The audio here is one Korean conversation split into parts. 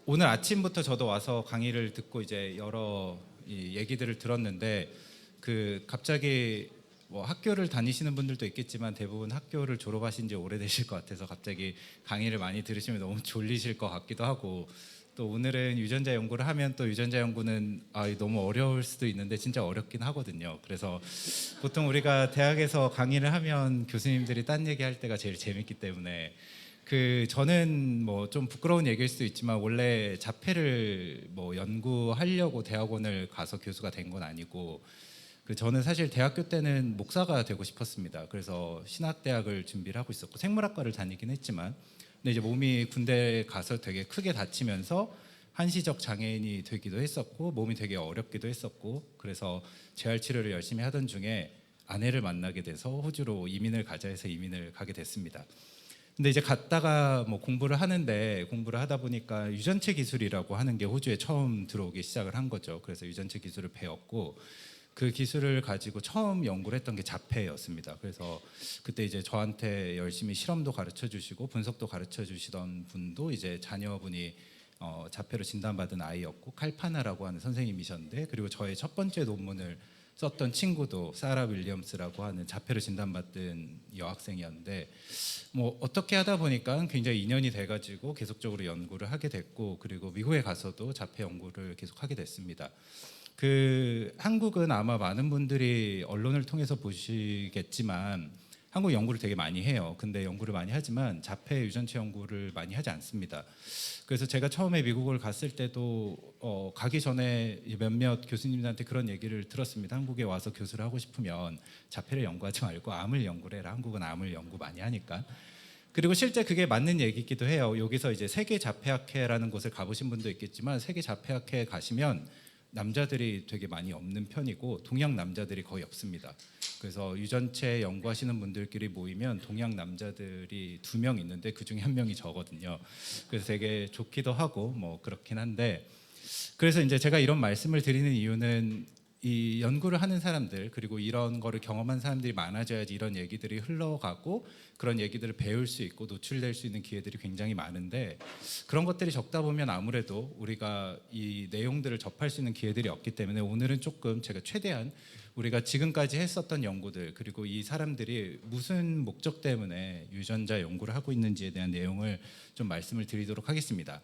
오늘 아침부터 저도 와서 강의를 듣고 이제 여러 이 얘기들을 들었는데 갑자기 뭐 학교를 다니시는 분들도 있겠지만 대부분 학교를 졸업하신 지 오래되실 것 같아서 갑자기 강의를 많이 들으시면 너무 졸리실 것 같기도 하고, 또 오늘은 유전자 연구를 하면 또 유전자 연구는 너무 어려울 수도 있는데 진짜 어렵긴 하거든요. 그래서 보통 우리가 대학에서 강의를 하면 교수님들이 딴 얘기할 때가 제일 재밌기 때문에 저는 뭐 좀 부끄러운 얘기일 수도 있지만 원래 자폐를 뭐 연구하려고 대학원을 가서 교수가 된 건 아니고, 저는 사실 대학교 때는 목사가 되고 싶었습니다. 그래서 신학대학을 준비를 하고 있었고 생물학과를 다니긴 했지만, 근데 이제 몸이 군대 가서 되게 크게 다치면서 한시적 장애인이 되기도 했었고 몸이 되게 어렵기도 했었고, 그래서 재활 치료를 열심히 하던 중에 아내를 만나게 돼서 호주로 이민을 가자 해서 이민을 가게 됐습니다. 근데 이제 갔다가 뭐 공부를 하다 보니까 유전체 기술이라고 하는 게 호주에 처음 들어오기 시작을 한 거죠. 그래서 유전체 기술을 배웠고 그 기술을 가지고 처음 연구를 했던 게 자폐였습니다. 그래서 그때 이제 저한테 열심히 실험도 가르쳐 주시고 분석도 가르쳐 주시던 분도 이제 자녀분이 자폐로 진단받은 아이였고, 칼파나라고 하는 선생님이셨는데, 그리고 저의 첫 번째 논문을 썼던 친구도 사라 윌리엄스라고 하는 자폐로 진단받은 여학생이었는데, 뭐 어떻게 하다 보니까 굉장히 인연이 돼가지고 계속적으로 연구를 하게 됐고, 그리고 미국에 가서도 자폐 연구를 계속 하게 됐습니다. 한국은 아마 많은 분들이 언론을 통해서 보시겠지만 한국 연구를 되게 많이 해요. 근데 연구를 많이 하지만 자폐 유전체 연구를 많이 하지 않습니다. 그래서 제가 처음에 미국을 갔을 때도 가기 전에 몇몇 교수님들한테 그런 얘기를 들었습니다. 한국에 와서 교수를 하고 싶으면 자폐를 연구하지 말고 암을 연구를 해라. 한국은 암을 연구 많이 하니까. 그리고 실제 그게 맞는 얘기이기도 해요. 여기서 이제 세계자폐학회라는 곳을 가보신 분도 있겠지만 세계자폐학회에 가시면 남자들이 되게 많이 없는 편이고 동양 남자들이 거의 없습니다. 그래서 유전체 연구하시는 분들끼리 모이면 동양 남자들이 2명 있는데 그중에 1명이 저거든요. 그래서 되게 좋기도 하고 뭐 그렇긴 한데, 그래서 이제 제가 이런 말씀을 드리는 이유는 이 연구를 하는 사람들, 그리고 이런 거를 경험한 사람들이 많아져야지 이런 얘기들이 흘러가고 그런 얘기들을 배울 수 있고 노출될 수 있는 기회들이 굉장히 많은데, 그런 것들이 적다 보면 아무래도 우리가 이 내용들을 접할 수 있는 기회들이 없기 때문에 오늘은 조금 제가 최대한 우리가 지금까지 했었던 연구들, 그리고 이 사람들이 무슨 목적 때문에 유전자 연구를 하고 있는지에 대한 내용을 좀 말씀을 드리도록 하겠습니다.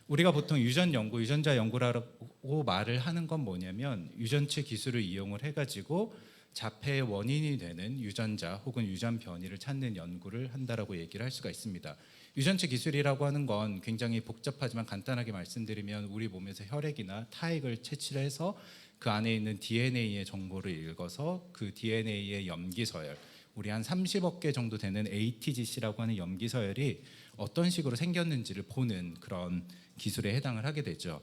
우리가 보통 유전자 연구라고 말을 하는 건 뭐냐면 유전체 기술을 이용을 해가지고 자폐의 원인이 되는 유전자 혹은 유전 변이를 찾는 연구를 한다라고 얘기를 할 수가 있습니다. 유전체 기술이라고 하는 건 굉장히 복잡하지만 간단하게 말씀드리면 우리 몸에서 혈액이나 타액을 채취를 해서 그 안에 있는 DNA의 정보를 읽어서 그 DNA의 염기서열, 우리 한 30억 개 정도 되는 ATGC라고 하는 염기서열이 어떤 식으로 생겼는지를 보는 그런 기술에 해당을 하게 되죠.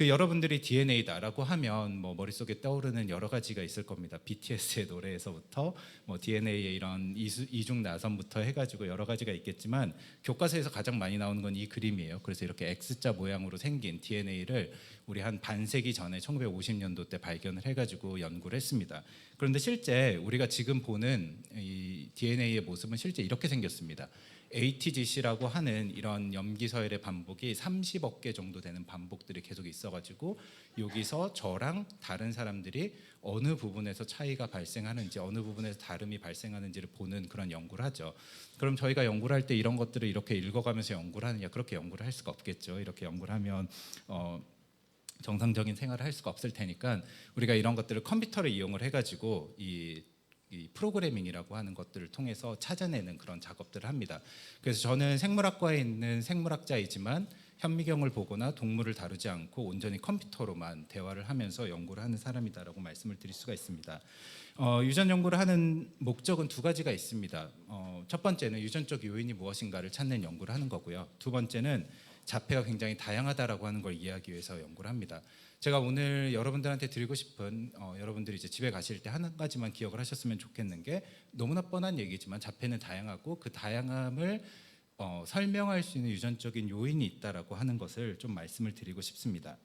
여러분들이 DNA다라고 하면 뭐 머릿속에 떠오르는 여러 가지가 있을 겁니다. BTS의 노래에서부터 뭐 DNA의 이런 이중 나선부터 해가지고 여러 가지가 있겠지만 교과서에서 가장 많이 나오는 건 이 그림이에요. 그래서 이렇게 X자 모양으로 생긴 DNA를 우리 한 반세기 전에 1950년도 때 발견을 해가지고 연구를 했습니다. 그런데 실제 우리가 지금 보는 이 DNA의 모습은 실제 이렇게 생겼습니다. ATGC라고 하는 이런 염기서열의 반복이 30억 개 정도 되는 반복들이 계속 있어가지고 여기서 저랑 다른 사람들이 어느 부분에서 차이가 발생하는지, 어느 부분에서 다름이 발생하는지를 보는 그런 연구를 하죠. 그럼 저희가 연구를 할 때 이런 것들을 이렇게 읽어가면서 연구를 하느냐? 그렇게 연구를 할 수가 없겠죠. 이렇게 연구를 하면 정상적인 생활을 할 수가 없을 테니까 우리가 이런 것들을 컴퓨터를 이용을 해가지고 이 프로그래밍이라고 하는 것들을 통해서 찾아내는 그런 작업들을 합니다. 그래서 저는 생물학과에 있는 생물학자이지만 현미경을 보거나 동물을 다루지 않고 온전히 컴퓨터로만 대화를 하면서 연구를 하는 사람이다라고 말씀을 드릴 수가 있습니다. 유전 연구를 하는 목적은 2가지가 있습니다. 첫 번째는 유전적 요인이 무엇인가를 찾는 연구를 하는 거고요. 2번째는 자폐가 굉장히 다양하다라고 하는 걸 이해하기 위해서 연구를 합니다. 제가 오늘 여러분들한테 드리고 싶은 여러분들이 이제 집에 가실 때 한 가지만 기억을 하셨으면 좋겠는 게, 너무나 뻔한 얘기지만 자폐는 다양하고 그 다양함을 설명할 수 있는 유전적인 요인이 있다라고 하는 것을 좀 말씀을 드리고 싶습니다.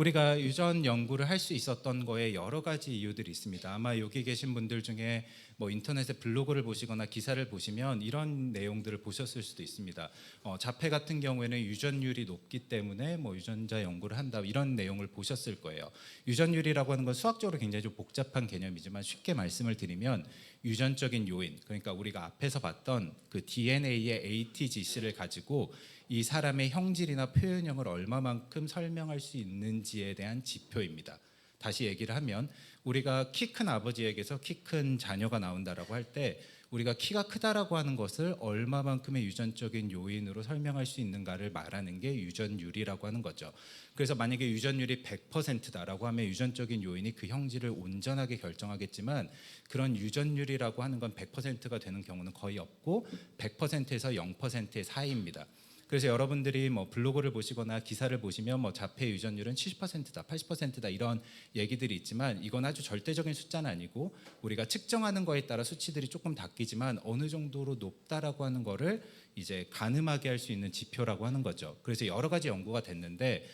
우리가 유전 연구를 할 수 있었던 거에 여러 가지 이유들이 있습니다. 아마 여기 계신 분들 중에 뭐 인터넷에 블로그를 보시거나 기사를 보시면 이런 내용들을 보셨을 수도 있습니다. 자폐 같은 경우에는 유전율이 높기 때문에 뭐 유전자 연구를 한다, 이런 내용을 보셨을 거예요. 유전율이라고 하는 건 수학적으로 굉장히 좀 복잡한 개념이지만 쉽게 말씀을 드리면 유전적인 요인, 그러니까 우리가 앞에서 봤던 그 DNA의 ATGC를 가지고 이 사람의 형질이나 표현형을 얼마만큼 설명할 수 있는지에 대한 지표입니다. 다시 얘기를 하면 우리가 키 큰 아버지에게서 키 큰 자녀가 나온다라고 할 때 우리가 키가 크다라고 하는 것을 얼마만큼의 유전적인 요인으로 설명할 수 있는가를 말하는 게 유전율이라고 하는 거죠. 그래서 만약에 유전율이 100%다라고 하면 유전적인 요인이 그 형질을 온전하게 결정하겠지만 그런 유전율이라고 하는 건 100%가 되는 경우는 거의 없고 100%에서 0%의 사이입니다. 그래서 여러분들이 뭐 블로그를 보시거나 기사를 보시면 뭐 자폐 유전율은 70%다, 80%다 이런 얘기들이 있지만 이건 아주 절대적인 숫자는 아니고 우리가 측정하는 거에 따라 수치들이 조금 바뀌지만 어느 정도로 높다라고 하는 거를 이제 가늠하게 할 수 있는 지표라고 하는 거죠. 그래서 여러 가지 연구가 됐는데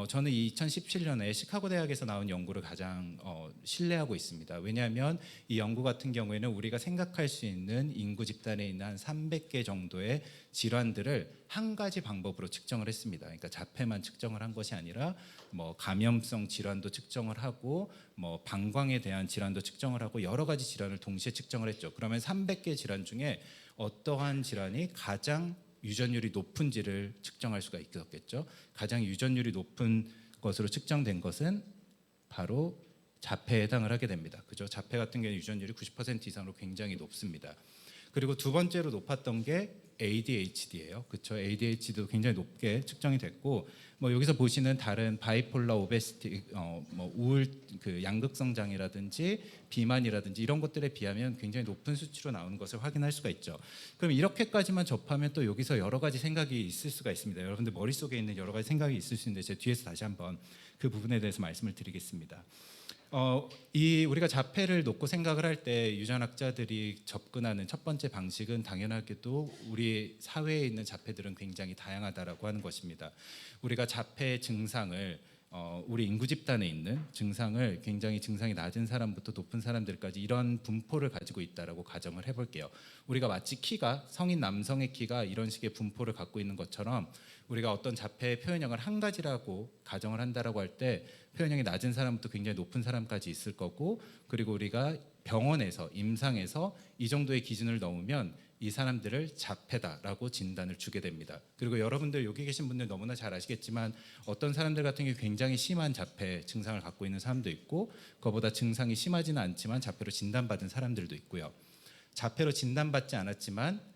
저는 2017년에 시카고 대학에서 나온 연구를 가장 신뢰하고 있습니다. 왜냐하면 이 연구 같은 경우에는 우리가 생각할 수 있는 인구 집단에 있는 한 300개 정도의 질환들을 한 가지 방법으로 측정을 했습니다. 그러니까 자폐만 측정을 한 것이 아니라 뭐 감염성 질환도 측정을 하고 뭐 방광에 대한 질환도 측정을 하고 여러 가지 질환을 동시에 측정을 했죠. 그러면 300개 질환 중에 어떠한 질환이 가장 유전율이 높은지를 측정할 수가 있었겠죠. 가장 유전율이 높은 것으로 측정된 것은 바로 자폐에 해당을 하게 됩니다. 그죠? 자폐 같은 경우는 유전율이 90% 이상으로 굉장히 높습니다. 그리고 두 번째로 높았던 게 ADHD예요. 그렇죠? ADHD도 굉장히 높게 측정이 됐고 뭐 여기서 보시는 다른 바이폴라 오베시티 뭐 우울 그 양극성 장애라든지 비만이라든지 이런 것들에 비하면 굉장히 높은 수치로 나오는 것을 확인할 수가 있죠. 그럼 이렇게까지만 접하면 또 여기서 여러 가지 생각이 있을 수가 있습니다. 여러분들 머릿속에 있는 여러 가지 생각이 있을 수 있는데 제가 뒤에서 다시 한번 그 부분에 대해서 말씀을 드리겠습니다. 이 우리가 자폐를 놓고 생각을 할 때 유전학자들이 접근하는 첫 번째 방식은 당연하게도 우리 사회에 있는 자폐들은 굉장히 다양하다라고 하는 것입니다. 우리가 자폐 증상을 우리 인구 집단에 있는 증상을 굉장히 증상이 낮은 사람부터 높은 사람들까지 이런 분포를 가지고 있다라고 가정을 해볼게요. 우리가 마치 키가 성인 남성의 키가 이런 식의 분포를 갖고 있는 것처럼 우리가 어떤 자폐 표현형을 한 가지라고 가정을 한다라고 할 때 표현형이 낮은 사람부터 굉장히 높은 사람까지 있을 거고 그리고 우리가 병원에서 임상에서 이 정도의 기준을 넘으면 이 사람들을 자폐다라고 진단을 주게 됩니다. 그리고 여러분들 여기 계신 분들 너무나 잘 아시겠지만 어떤 사람들 같은 경우 굉장히 심한 자폐 증상을 갖고 있는 사람도 있고 그거보다 증상이 심하지는 않지만 자폐로 진단받은 사람들도 있고요. 자폐로 진단받지 않았지만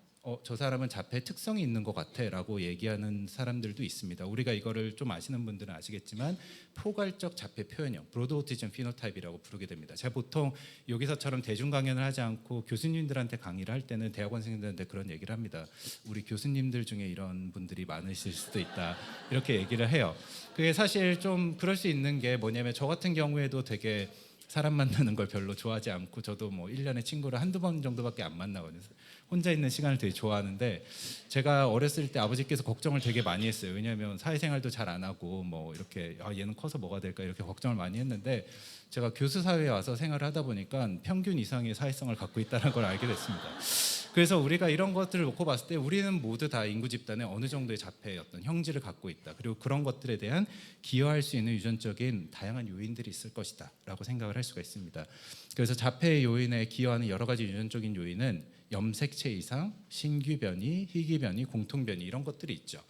저 사람은 자폐 특성이 있는 것 같아라고 얘기하는 사람들도 있습니다. 우리가 이거를 좀 아시는 분들은 아시겠지만 포괄적 자폐 표현형, 브로드 오티즘 피노타입이라고 부르게 됩니다. 제가 보통 여기서처럼 대중 강연을 하지 않고 교수님들한테 강의를 할 때는 대학원생들한테 그런 얘기를 합니다. 우리 교수님들 중에 이런 분들이 많으실 수도 있다 이렇게 얘기를 해요. 그게 사실 좀 그럴 수 있는 게 뭐냐면 저 같은 경우에도 되게 사람 만나는 걸 별로 좋아하지 않고 저도 뭐 1년에 친구를 한두 번 정도밖에 안 만나거든요. 혼자 있는 시간을 되게 좋아하는데 제가 어렸을 때 아버지께서 걱정을 되게 많이 했어요. 왜냐하면 사회생활도 잘 안 하고 뭐 이렇게 얘는 커서 뭐가 될까 이렇게 걱정을 많이 했는데 제가 교수 사회에 와서 생활을 하다 보니까 평균 이상의 사회성을 갖고 있다는 걸 알게 됐습니다. 그래서 우리가 이런 것들을 놓고 봤을 때 우리는 모두 다 인구 집단에 어느 정도의 자폐의 어떤 형질을 갖고 있다. 그리고 그런 것들에 대한 기여할 수 있는 유전적인 다양한 요인들이 있을 것이다 라고 생각을 할 수가 있습니다. 그래서 자폐의 요인에 기여하는 여러 가지 유전적인 요인은 염색체 이상, 신규 변이, 희귀 변이, 공통 변이 이런 것들이 있죠.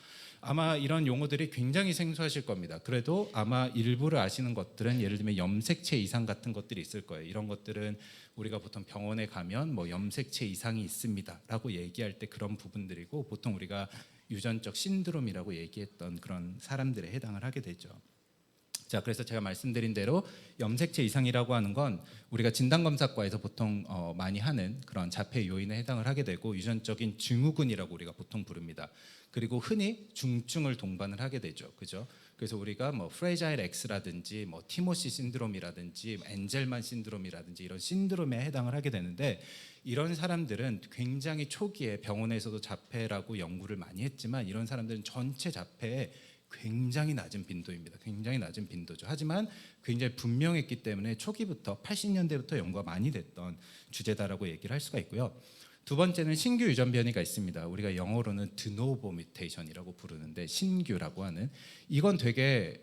아마 이런 용어들이 굉장히 생소하실 겁니다. 그래도 아마 일부를 아시는 것들은 예를 들면 염색체 이상 같은 것들이 있을 거예요. 이런 것들은 우리가 보통 병원에 가면 뭐 염색체 이상이 있습니다라고 얘기할 때 그런 부분들이고 보통 우리가 유전적 신드롬이라고 얘기했던 그런 사람들에 해당을 하게 되죠. 자, 그래서 제가 말씀드린 대로 염색체 이상이라고 하는 건 우리가 진단검사과에서 보통 많이 하는 그런 자폐 요인에 해당을 하게 되고 유전적인 증후군이라고 우리가 보통 부릅니다. 그리고 흔히 중증을 동반을 하게 되죠. 그죠? 그래서 우리가 뭐 프레자일 X라든지 뭐 티모시 신드롬이라든지 엔젤만 신드롬이라든지 이런 신드롬에 해당을 하게 되는데 이런 사람들은 굉장히 초기에 병원에서도 자폐라고 연구를 많이 했지만 이런 사람들은 전체 자폐의 굉장히 낮은 빈도입니다. 굉장히 낮은 빈도죠. 하지만 굉장히 분명했기 때문에 초기부터 80년대부터 연구가 많이 됐던 주제다라고 얘기를 할 수가 있고요. 두 번째는 신규 유전 변이가 있습니다. 우리가 영어로는 드노보 뮤테이션이라고 부르는데 신규라고 하는 이건 되게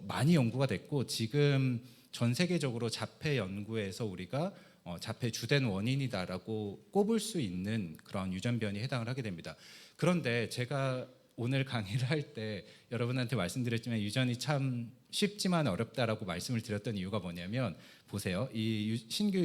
많이 연구가 됐고 지금 전 세계적으로 자폐 연구에서 우리가 자폐 주된 원인이다라고 꼽을 수 있는 그런 유전 변이에 해당을 하게 됩니다. 그런데 제가 오늘 강의를 할 때 여러분한테 말씀드렸지만 유전이 참 쉽지만 어렵다라고 말씀을 드렸던 이유가 뭐냐면 보세요. 이 신규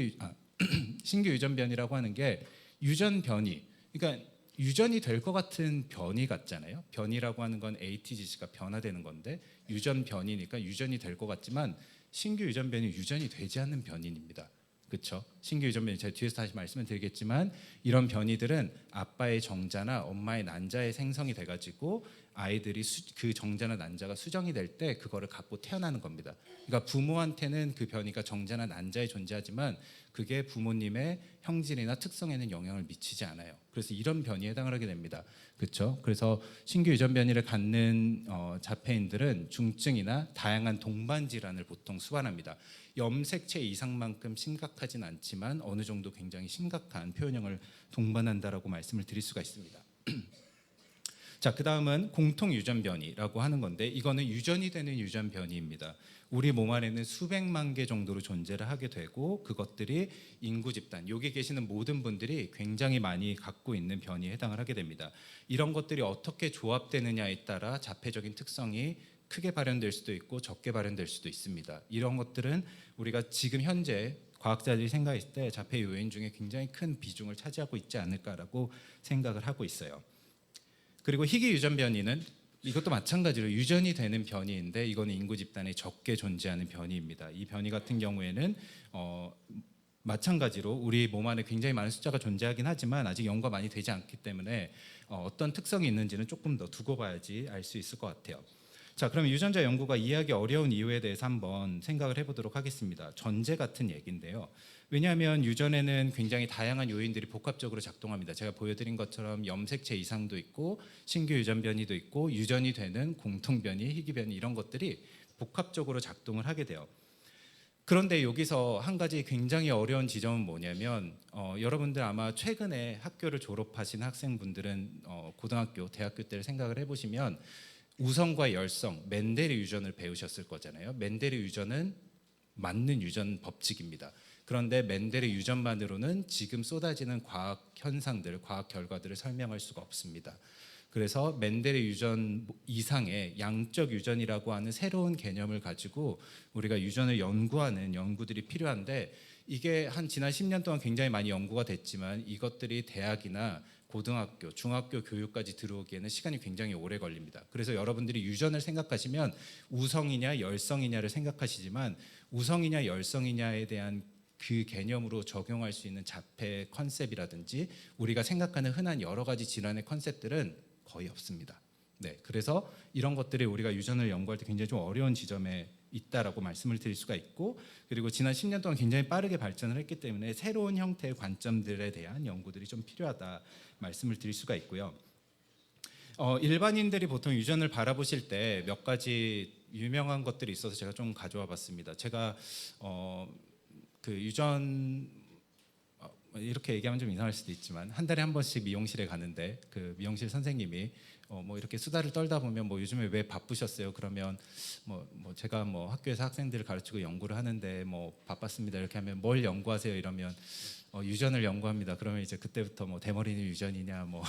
유전 변이라고 하는 게 유전 변이, 그러니까 유전이 될 것 같은 변이 같잖아요. 변이라고 하는 건 ATGC가 변화되는 건데 유전 변이니까 유전이 될 것 같지만 신규 유전 변이 유전이 되지 않는 변이입니다. 그렇죠? 신규 유전 변이 제가 뒤에서 다시 말씀을 드리겠지만 이런 변이들은 아빠의 정자나 엄마의 난자에 생성이 돼가지고 아이들이 그 정자나 난자가 수정이 될 때 그거를 갖고 태어나는 겁니다. 그러니까 부모한테는 그 변이가 정자나 난자에 존재하지만 그게 부모님의 형질이나 특성에는 영향을 미치지 않아요. 그래서 이런 변이에 해당을 하게 됩니다. 그렇죠? 그래서 신규 유전 변이를 갖는 자폐인들은 중증이나 다양한 동반 질환을 보통 수반합니다. 염색체 이상만큼 심각하진 않지만 어느 정도 굉장히 심각한 표현형을 동반한다라고 말씀을 드릴 수가 있습니다. 자, 그 다음은 공통 유전 변이라고 하는 건데 이거는 유전이 되는 유전 변이입니다. 우리 몸 안에는 수백만 개 정도로 존재를 하게 되고 그것들이 인구 집단, 여기 계시는 모든 분들이 굉장히 많이 갖고 있는 변이에 해당을 하게 됩니다. 이런 것들이 어떻게 조합되느냐에 따라 자폐적인 특성이 크게 발현될 수도 있고 적게 발현될 수도 있습니다. 이런 것들은 우리가 지금 현재 과학자들이 생각했을 때 자폐 요인 중에 굉장히 큰 비중을 차지하고 있지 않을까라고 생각을 하고 있어요. 그리고 희귀 유전 변이는 이것도 마찬가지로 유전이 되는 변이인데 이거는 인구 집단에 적게 존재하는 변이입니다. 이 변이 같은 경우에는 마찬가지로 우리 몸 안에 굉장히 많은 숫자가 존재하긴 하지만 아직 연구가 많이 되지 않기 때문에 어떤 특성이 있는지는 조금 더 두고 봐야지 알 수 있을 것 같아요. 자, 그럼 유전자 연구가 이해하기 어려운 이유에 대해서 한번 생각을 해보도록 하겠습니다. 전제 같은 얘기인데요. 왜냐하면 유전에는 굉장히 다양한 요인들이 복합적으로 작동합니다. 제가 보여드린 것처럼 염색체 이상도 있고 신규 유전 변이도 있고 유전이 되는 공통 변이, 희귀 변이 이런 것들이 복합적으로 작동을 하게 돼요. 그런데 여기서 한 가지 굉장히 어려운 지점은 뭐냐면 여러분들 아마 최근에 학교를 졸업하신 학생분들은 고등학교, 대학교 때를 생각을 해보시면 우성과 열성, 멘델의 유전을 배우셨을 거잖아요. 멘델의 유전은 맞는 유전 법칙입니다. 그런데 멘델의 유전만으로는 지금 쏟아지는 과학 현상들, 과학 결과들을 설명할 수가 없습니다. 그래서 멘델의 유전 이상의 양적 유전이라고 하는 새로운 개념을 가지고 우리가 유전을 연구하는 연구들이 필요한데 이게 지난 10년 동안 굉장히 많이 연구가 됐지만 이것들이 대학이나 고등학교, 중학교 교육까지 들어오기에는 시간이 굉장히 오래 걸립니다. 그래서 여러분들이 유전을 생각하시면 우성이냐 열성이냐를 생각하시지만 우성이냐 열성이냐에 대한 그 개념으로 적용할 수 있는 자폐 컨셉이라든지 우리가 생각하는 흔한 여러 가지 질환의 컨셉들은 거의 없습니다. 네, 그래서 이런 것들이 우리가 유전을 연구할 때 굉장히 좀 어려운 지점에 있다라고 말씀을 드릴 수가 있고 그리고 지난 10년 동안 굉장히 빠르게 발전을 했기 때문에 새로운 형태의 관점들에 대한 연구들이 좀 필요하다 말씀을 드릴 수가 있고요. 일반인들이 보통 유전을 바라보실 때 몇 가지 유명한 것들이 있어서 제가 좀 가져와 봤습니다. 제가 그 유전 이렇게 얘기하면 좀 이상할 수도 있지만 한 달에 한 번씩 미용실에 가는데 그 미용실 선생님이 뭐 이렇게 수다를 떨다 보면 뭐 요즘에 왜 바쁘셨어요? 그러면 뭐 제가 뭐 학교에서 학생들을 가르치고 연구를 하는데 뭐 바빴습니다. 이렇게 하면 뭘 연구하세요? 이러면 유전을 연구합니다. 그러면 이제 그때부터 뭐 대머리는 유전이냐 뭐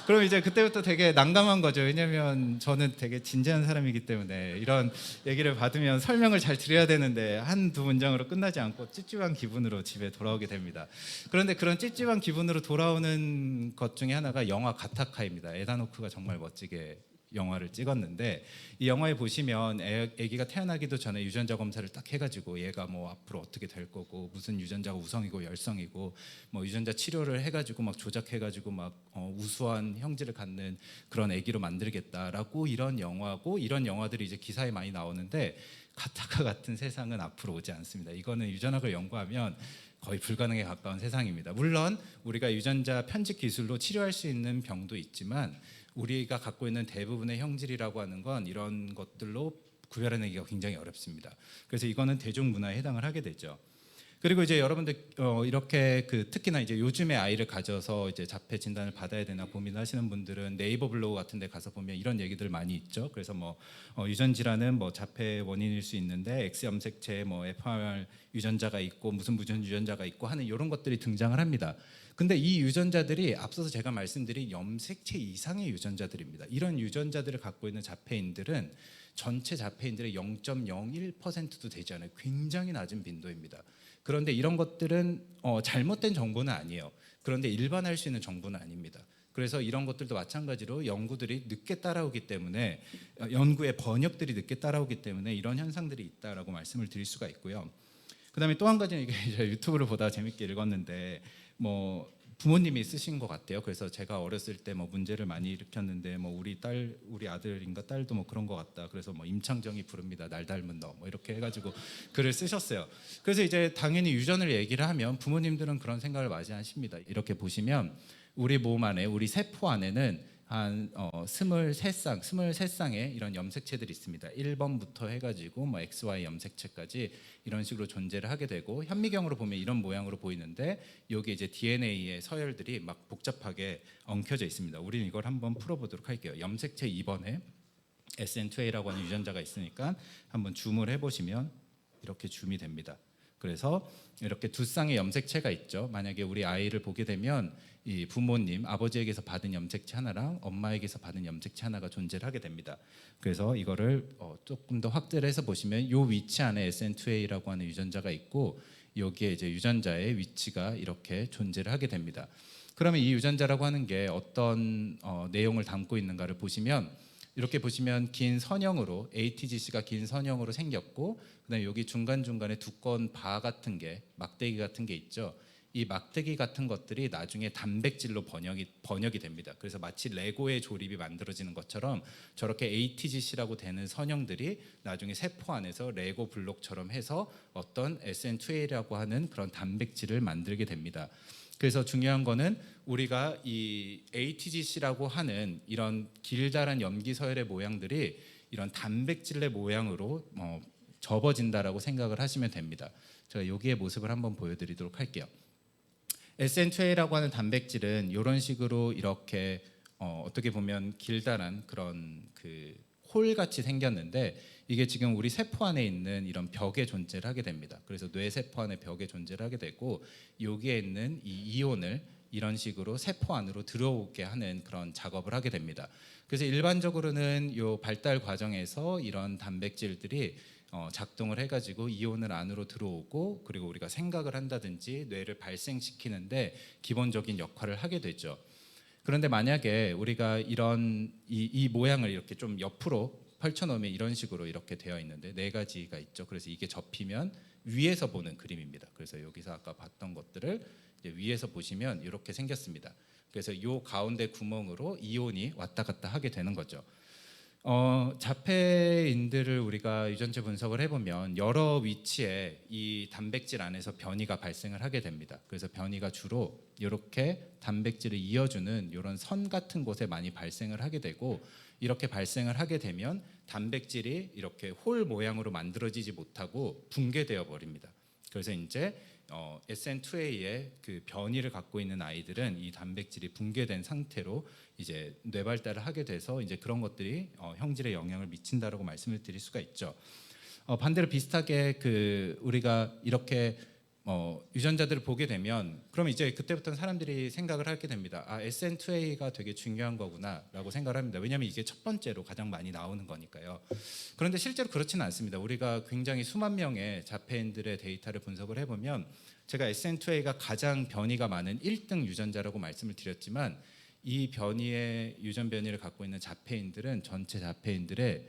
그럼 이제 그때부터 되게 난감한 거죠. 왜냐하면 저는 되게 진지한 사람이기 때문에 이런 얘기를 받으면 설명을 잘 드려야 되는데 한두 문장으로 끝나지 않고 찝찝한 기분으로 집에 돌아오게 됩니다. 그런데 그런 찝찝한 기분으로 돌아오는 것 중에 하나가 영화 가타카입니다. 에단 호크가 정말 멋지게 영화를 찍었는데 이 영화에 보시면 아기가 태어나기도 전에 유전자 검사를 딱 해가지고 얘가 뭐 앞으로 어떻게 될 거고 무슨 유전자가 우성이고 열성이고 뭐 유전자 치료를 해가지고 막 조작해가지고 막 우수한 형질을 갖는 그런 아기로 만들겠다라고 이런 영화고 이런 영화들이 이제 기사에 많이 나오는데 가타카 같은 세상은 앞으로 오지 않습니다. 이거는 유전학을 연구하면 거의 불가능에 가까운 세상입니다. 물론 우리가 유전자 편집 기술로 치료할 수 있는 병도 있지만 우리가 갖고 있는 대부분의 형질이라고 하는 건 이런 것들로 구별해내기가 굉장히 어렵습니다. 그래서 이거는 대중문화에 해당을 하게 되죠. 그리고 이제 여러분들 이렇게 특히나 이제 요즘에 아이를 가져서 이제 자폐 진단을 받아야 되나 고민하시는 분들은 네이버 블로그 같은 데 가서 보면 이런 얘기들 많이 있죠. 그래서 뭐 유전 질환은 뭐 자폐 원인일 수 있는데 X 염색체에 뭐 FR 유전자가 있고 무슨 유전자가 있고 하는 이런 것들이 등장을 합니다. 근데 이 유전자들이 앞서서 제가 말씀드린 염색체 이상의 유전자들입니다. 이런 유전자들을 갖고 있는 자폐인들은 전체 자폐인들의 0.01%도 되지 않아요. 굉장히 낮은 빈도입니다. 그런데 이런 것들은 잘못된 정보는 아니에요. 그런데 일반화할 수 있는 정보는 아닙니다. 그래서 이런 것들도 마찬가지로 연구들이 늦게 따라오기 때문에 연구의 번역들이 늦게 따라오기 때문에 이런 현상들이 있다라고 말씀을 드릴 수가 있고요. 그다음에 또 한 가지는 이게 제가 유튜브를 보다가 재밌게 읽었는데 뭐 부모님이 쓰신 것 같아요. 그래서 제가 어렸을 때 뭐 문제를 많이 일으켰는데 뭐 우리 아들인가 딸도 뭐 그런 것 같다. 그래서 뭐 임창정이 부릅니다. 날 닮은 너 뭐 이렇게 해가지고 글을 쓰셨어요. 그래서 이제 당연히 유전을 얘기를 하면 부모님들은 그런 생각을 많이 하십니다. 이렇게 보시면 우리 몸 안에 우리 세포 안에는 한 23쌍의 이런 염색체들이 있습니다. 1번부터 해가지고 뭐 XY 염색체까지 이런 식으로 존재를 하게 되고 현미경으로 보면 이런 모양으로 보이는데 여기 이제 DNA의 서열들이 막 복잡하게 엉켜져 있습니다. 우리는 이걸 한번 풀어보도록 할게요. 염색체 2번에 SN2A라고 하는 유전자가 있으니까 한번 줌을 해보시면 이렇게 줌이 됩니다. 그래서 이렇게 두 쌍의 염색체가 있죠. 만약에 우리 아이를 보게 되면 이 부모님, 아버지에게서 받은 염색체 하나랑 엄마에게서 받은 염색체 하나가 존재를 하게 됩니다. 그래서 이거를 조금 더 확대를 해서 보시면 이 위치 안에 SN2A라고 하는 유전자가 있고 여기에 이제 유전자의 위치가 이렇게 존재를 하게 됩니다. 그러면 이 유전자라고 하는 게 어떤 내용을 담고 있는가를 보시면 이렇게 보시면 긴 선형으로 ATGC가 긴 선형으로 생겼고 그다음에 여기 중간중간에 두꺼운 바 같은 게 막대기 같은 게 있죠. 이 막대기 같은 것들이 나중에 단백질로 번역이 됩니다. 그래서 마치 레고의 조립이 만들어지는 것처럼 저렇게 ATGC라고 되는 선형들이 나중에 세포 안에서 레고 블록처럼 해서 어떤 SN2A라고 하는 그런 단백질을 만들게 됩니다. 그래서 중요한 거는 우리가 이 ATGC라고 하는 이런 길다란 염기 서열의 모양들이 이런 단백질의 모양으로 접어진다라고 생각을 하시면 됩니다. 제가 여기의 모습을 한번 보여드리도록 할게요. SN2A라고 하는 단백질은 이런 식으로 이렇게 어떻게 보면 길다란 그런 홀같이 생겼는데 이게 지금 우리 세포 안에 있는 이런 벽에 존재를 하게 됩니다. 그래서 뇌세포 안에 벽에 존재를 하게 되고 여기에 있는 이 이온을 이런 식으로 세포 안으로 들어오게 하는 그런 작업을 하게 됩니다. 그래서 일반적으로는 이 발달 과정에서 이런 단백질들이 작동을 해가지고 이온을 안으로 들어오고 그리고 우리가 생각을 한다든지 뇌를 발생시키는데 기본적인 역할을 하게 되죠. 그런데 만약에 우리가 이런 이 모양을 이렇게 좀 옆으로 펼쳐놓으면 이런 식으로 이렇게 되어 있는데 네 가지가 있죠. 그래서 이게 접히면 위에서 보는 그림입니다. 그래서 여기서 아까 봤던 것들을 이제 위에서 보시면 이렇게 생겼습니다. 그래서 이 가운데 구멍으로 이온이 왔다 갔다 하게 되는 거죠. 자폐인들을 우리가 유전체 분석을 해보면 여러 위치에 이 단백질 안에서 변이가 발생을 하게 됩니다. 그래서 변이가 주로 이렇게 단백질을 이어주는 이런 선 같은 곳에 많이 발생을 하게 되고 이렇게 발생을 하게 되면 단백질이 이렇게 홀 모양으로 만들어지지 못하고 붕괴되어 버립니다. 그래서 이제 SN2A의 그 변이를 갖고 있는 아이들은 이 단백질이 붕괴된 상태로 이제 뇌발달을 하게 돼서 이제 그런 것들이 형질에 영향을 미친다라고 말씀을 드릴 수가 있죠. 반대로 비슷하게 우리가 이렇게 유전자들을 보게 되면 그러면 이제 그때부터는 사람들이 생각을 하게 됩니다. SN2A가 되게 중요한 거구나라고 생각을 합니다. 왜냐하면 이게 첫 번째로 가장 많이 나오는 거니까요. 그런데 실제로 그렇지는 않습니다. 우리가 굉장히 수만 명의 자폐인들의 데이터를 분석을 해보면 제가 SN2A가 가장 변이가 많은 1등 유전자라고 말씀을 드렸지만 이 변이의 유전 변이를 갖고 있는 자폐인들은 전체 자폐인들의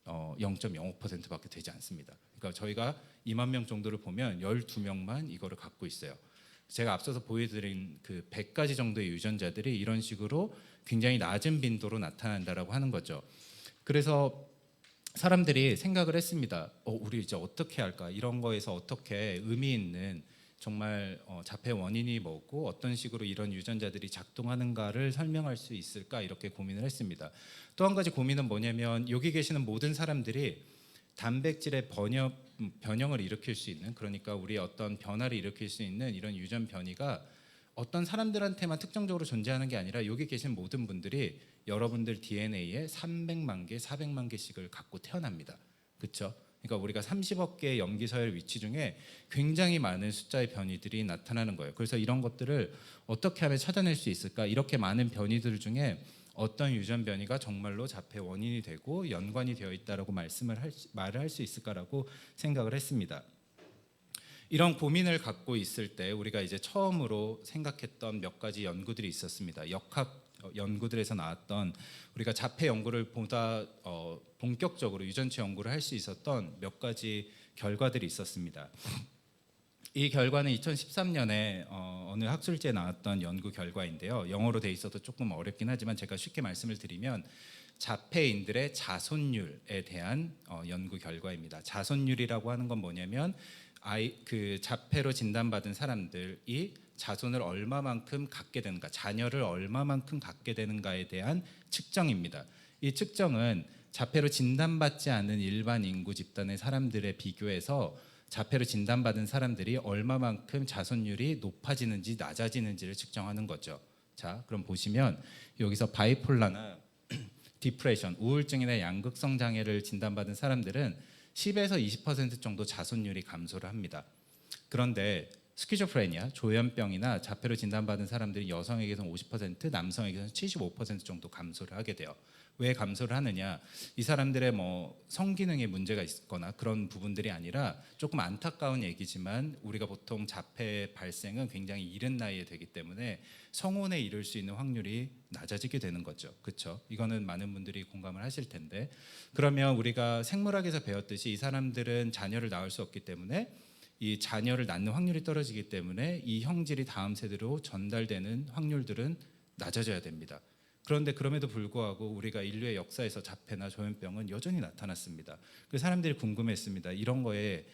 0.05%밖에 되지 않습니다. 그러니까 저희가 2만 명 정도를 보면 12명만 이거를 갖고 있어요. 제가 앞서서 보여드린 그 100가지 정도의 유전자들이 이런 식으로 굉장히 낮은 빈도로 나타난다라고 하는 거죠. 그래서 사람들이 생각을 했습니다. 우리 이제 어떻게 할까? 이런 거에서 어떻게 의미 있는 정말 자폐 원인이 뭐고 어떤 식으로 이런 유전자들이 작동하는가를 설명할 수 있을까 이렇게 고민을 했습니다. 또 한 가지 고민은 뭐냐면 여기 계시는 모든 사람들이 단백질의 변형을 일으킬 수 있는, 그러니까 우리의 어떤 변화를 일으킬 수 있는 이런 유전 변이가 어떤 사람들한테만 특정적으로 존재하는 게 아니라 여기 계신 모든 분들이 여러분들 DNA에 300만 개, 400만 개씩을 갖고 태어납니다. 그렇죠? 그러니까 우리가 30억 개의 염기서열 위치 중에 굉장히 많은 숫자의 변이들이 나타나는 거예요. 그래서 이런 것들을 어떻게 하면 찾아낼 수 있을까? 이렇게 많은 변이들 중에 어떤 유전 변이가 정말로 자폐 원인이 되고 연관이 되어 있다라고 말을 할 수 있을까라고 생각을 했습니다. 이런 고민을 갖고 있을 때 우리가 이제 처음으로 생각했던 몇 가지 연구들이 있었습니다. 역학 연구들에서 나왔던, 우리가 자폐 연구를 보다 본격적으로 유전체 연구를 할 수 있었던 몇 가지 결과들이 있었습니다. 이 결과는 2013년에 어느 학술지에 나왔던 연구 결과인데요. 영어로 돼 있어서 조금 어렵긴 하지만 제가 쉽게 말씀을 드리면 자폐인들의 자손율에 대한 연구 결과입니다. 자손율이라고 하는 건 뭐냐면 그 자폐로 진단받은 사람들이 자손을 얼마만큼 갖게 되는가, 자녀를 얼마만큼 갖게 되는가에 대한 측정입니다. 이 측정은 자폐로 진단받지 않은 일반 인구 집단의 사람들에 비교해서 자폐로 진단받은 사람들이 얼마만큼 자손율이 높아지는지 낮아지는지를 측정하는 거죠. 자, 그럼 보시면 여기서 바이폴라나 디프레션, 우울증이나 양극성 장애를 진단받은 사람들은 10에서 20% 정도 자손율이 감소를 합니다. 그런데 스키조프레니아, 조현병이나 자폐로 진단받은 사람들이 여성에게서는 50%, 남성에게서는 75% 정도 감소를 하게 돼요. 왜 감소를 하느냐? 이 사람들의 성기능에 문제가 있거나 그런 부분들이 아니라, 조금 안타까운 얘기지만 우리가 보통 자폐 발생은 굉장히 이른 나이에 되기 때문에 성혼에 이를 수 있는 확률이 낮아지게 되는 거죠. 그렇죠? 이거는 많은 분들이 공감을 하실 텐데, 그러면 우리가 생물학에서 배웠듯이 이 사람들은 자녀를 낳을 수 없기 때문에 이 자녀를 낳는 확률이 떨어지기 때문에 이 형질이 다음 세대로 전달되는 확률들은 낮아져야 됩니다. 그런데 그럼에도 불구하고 우리가 인류의 역사에서 자폐나 조현병은 여전히 나타났습니다. 그 사람들이 궁금했습니다. 이런 거에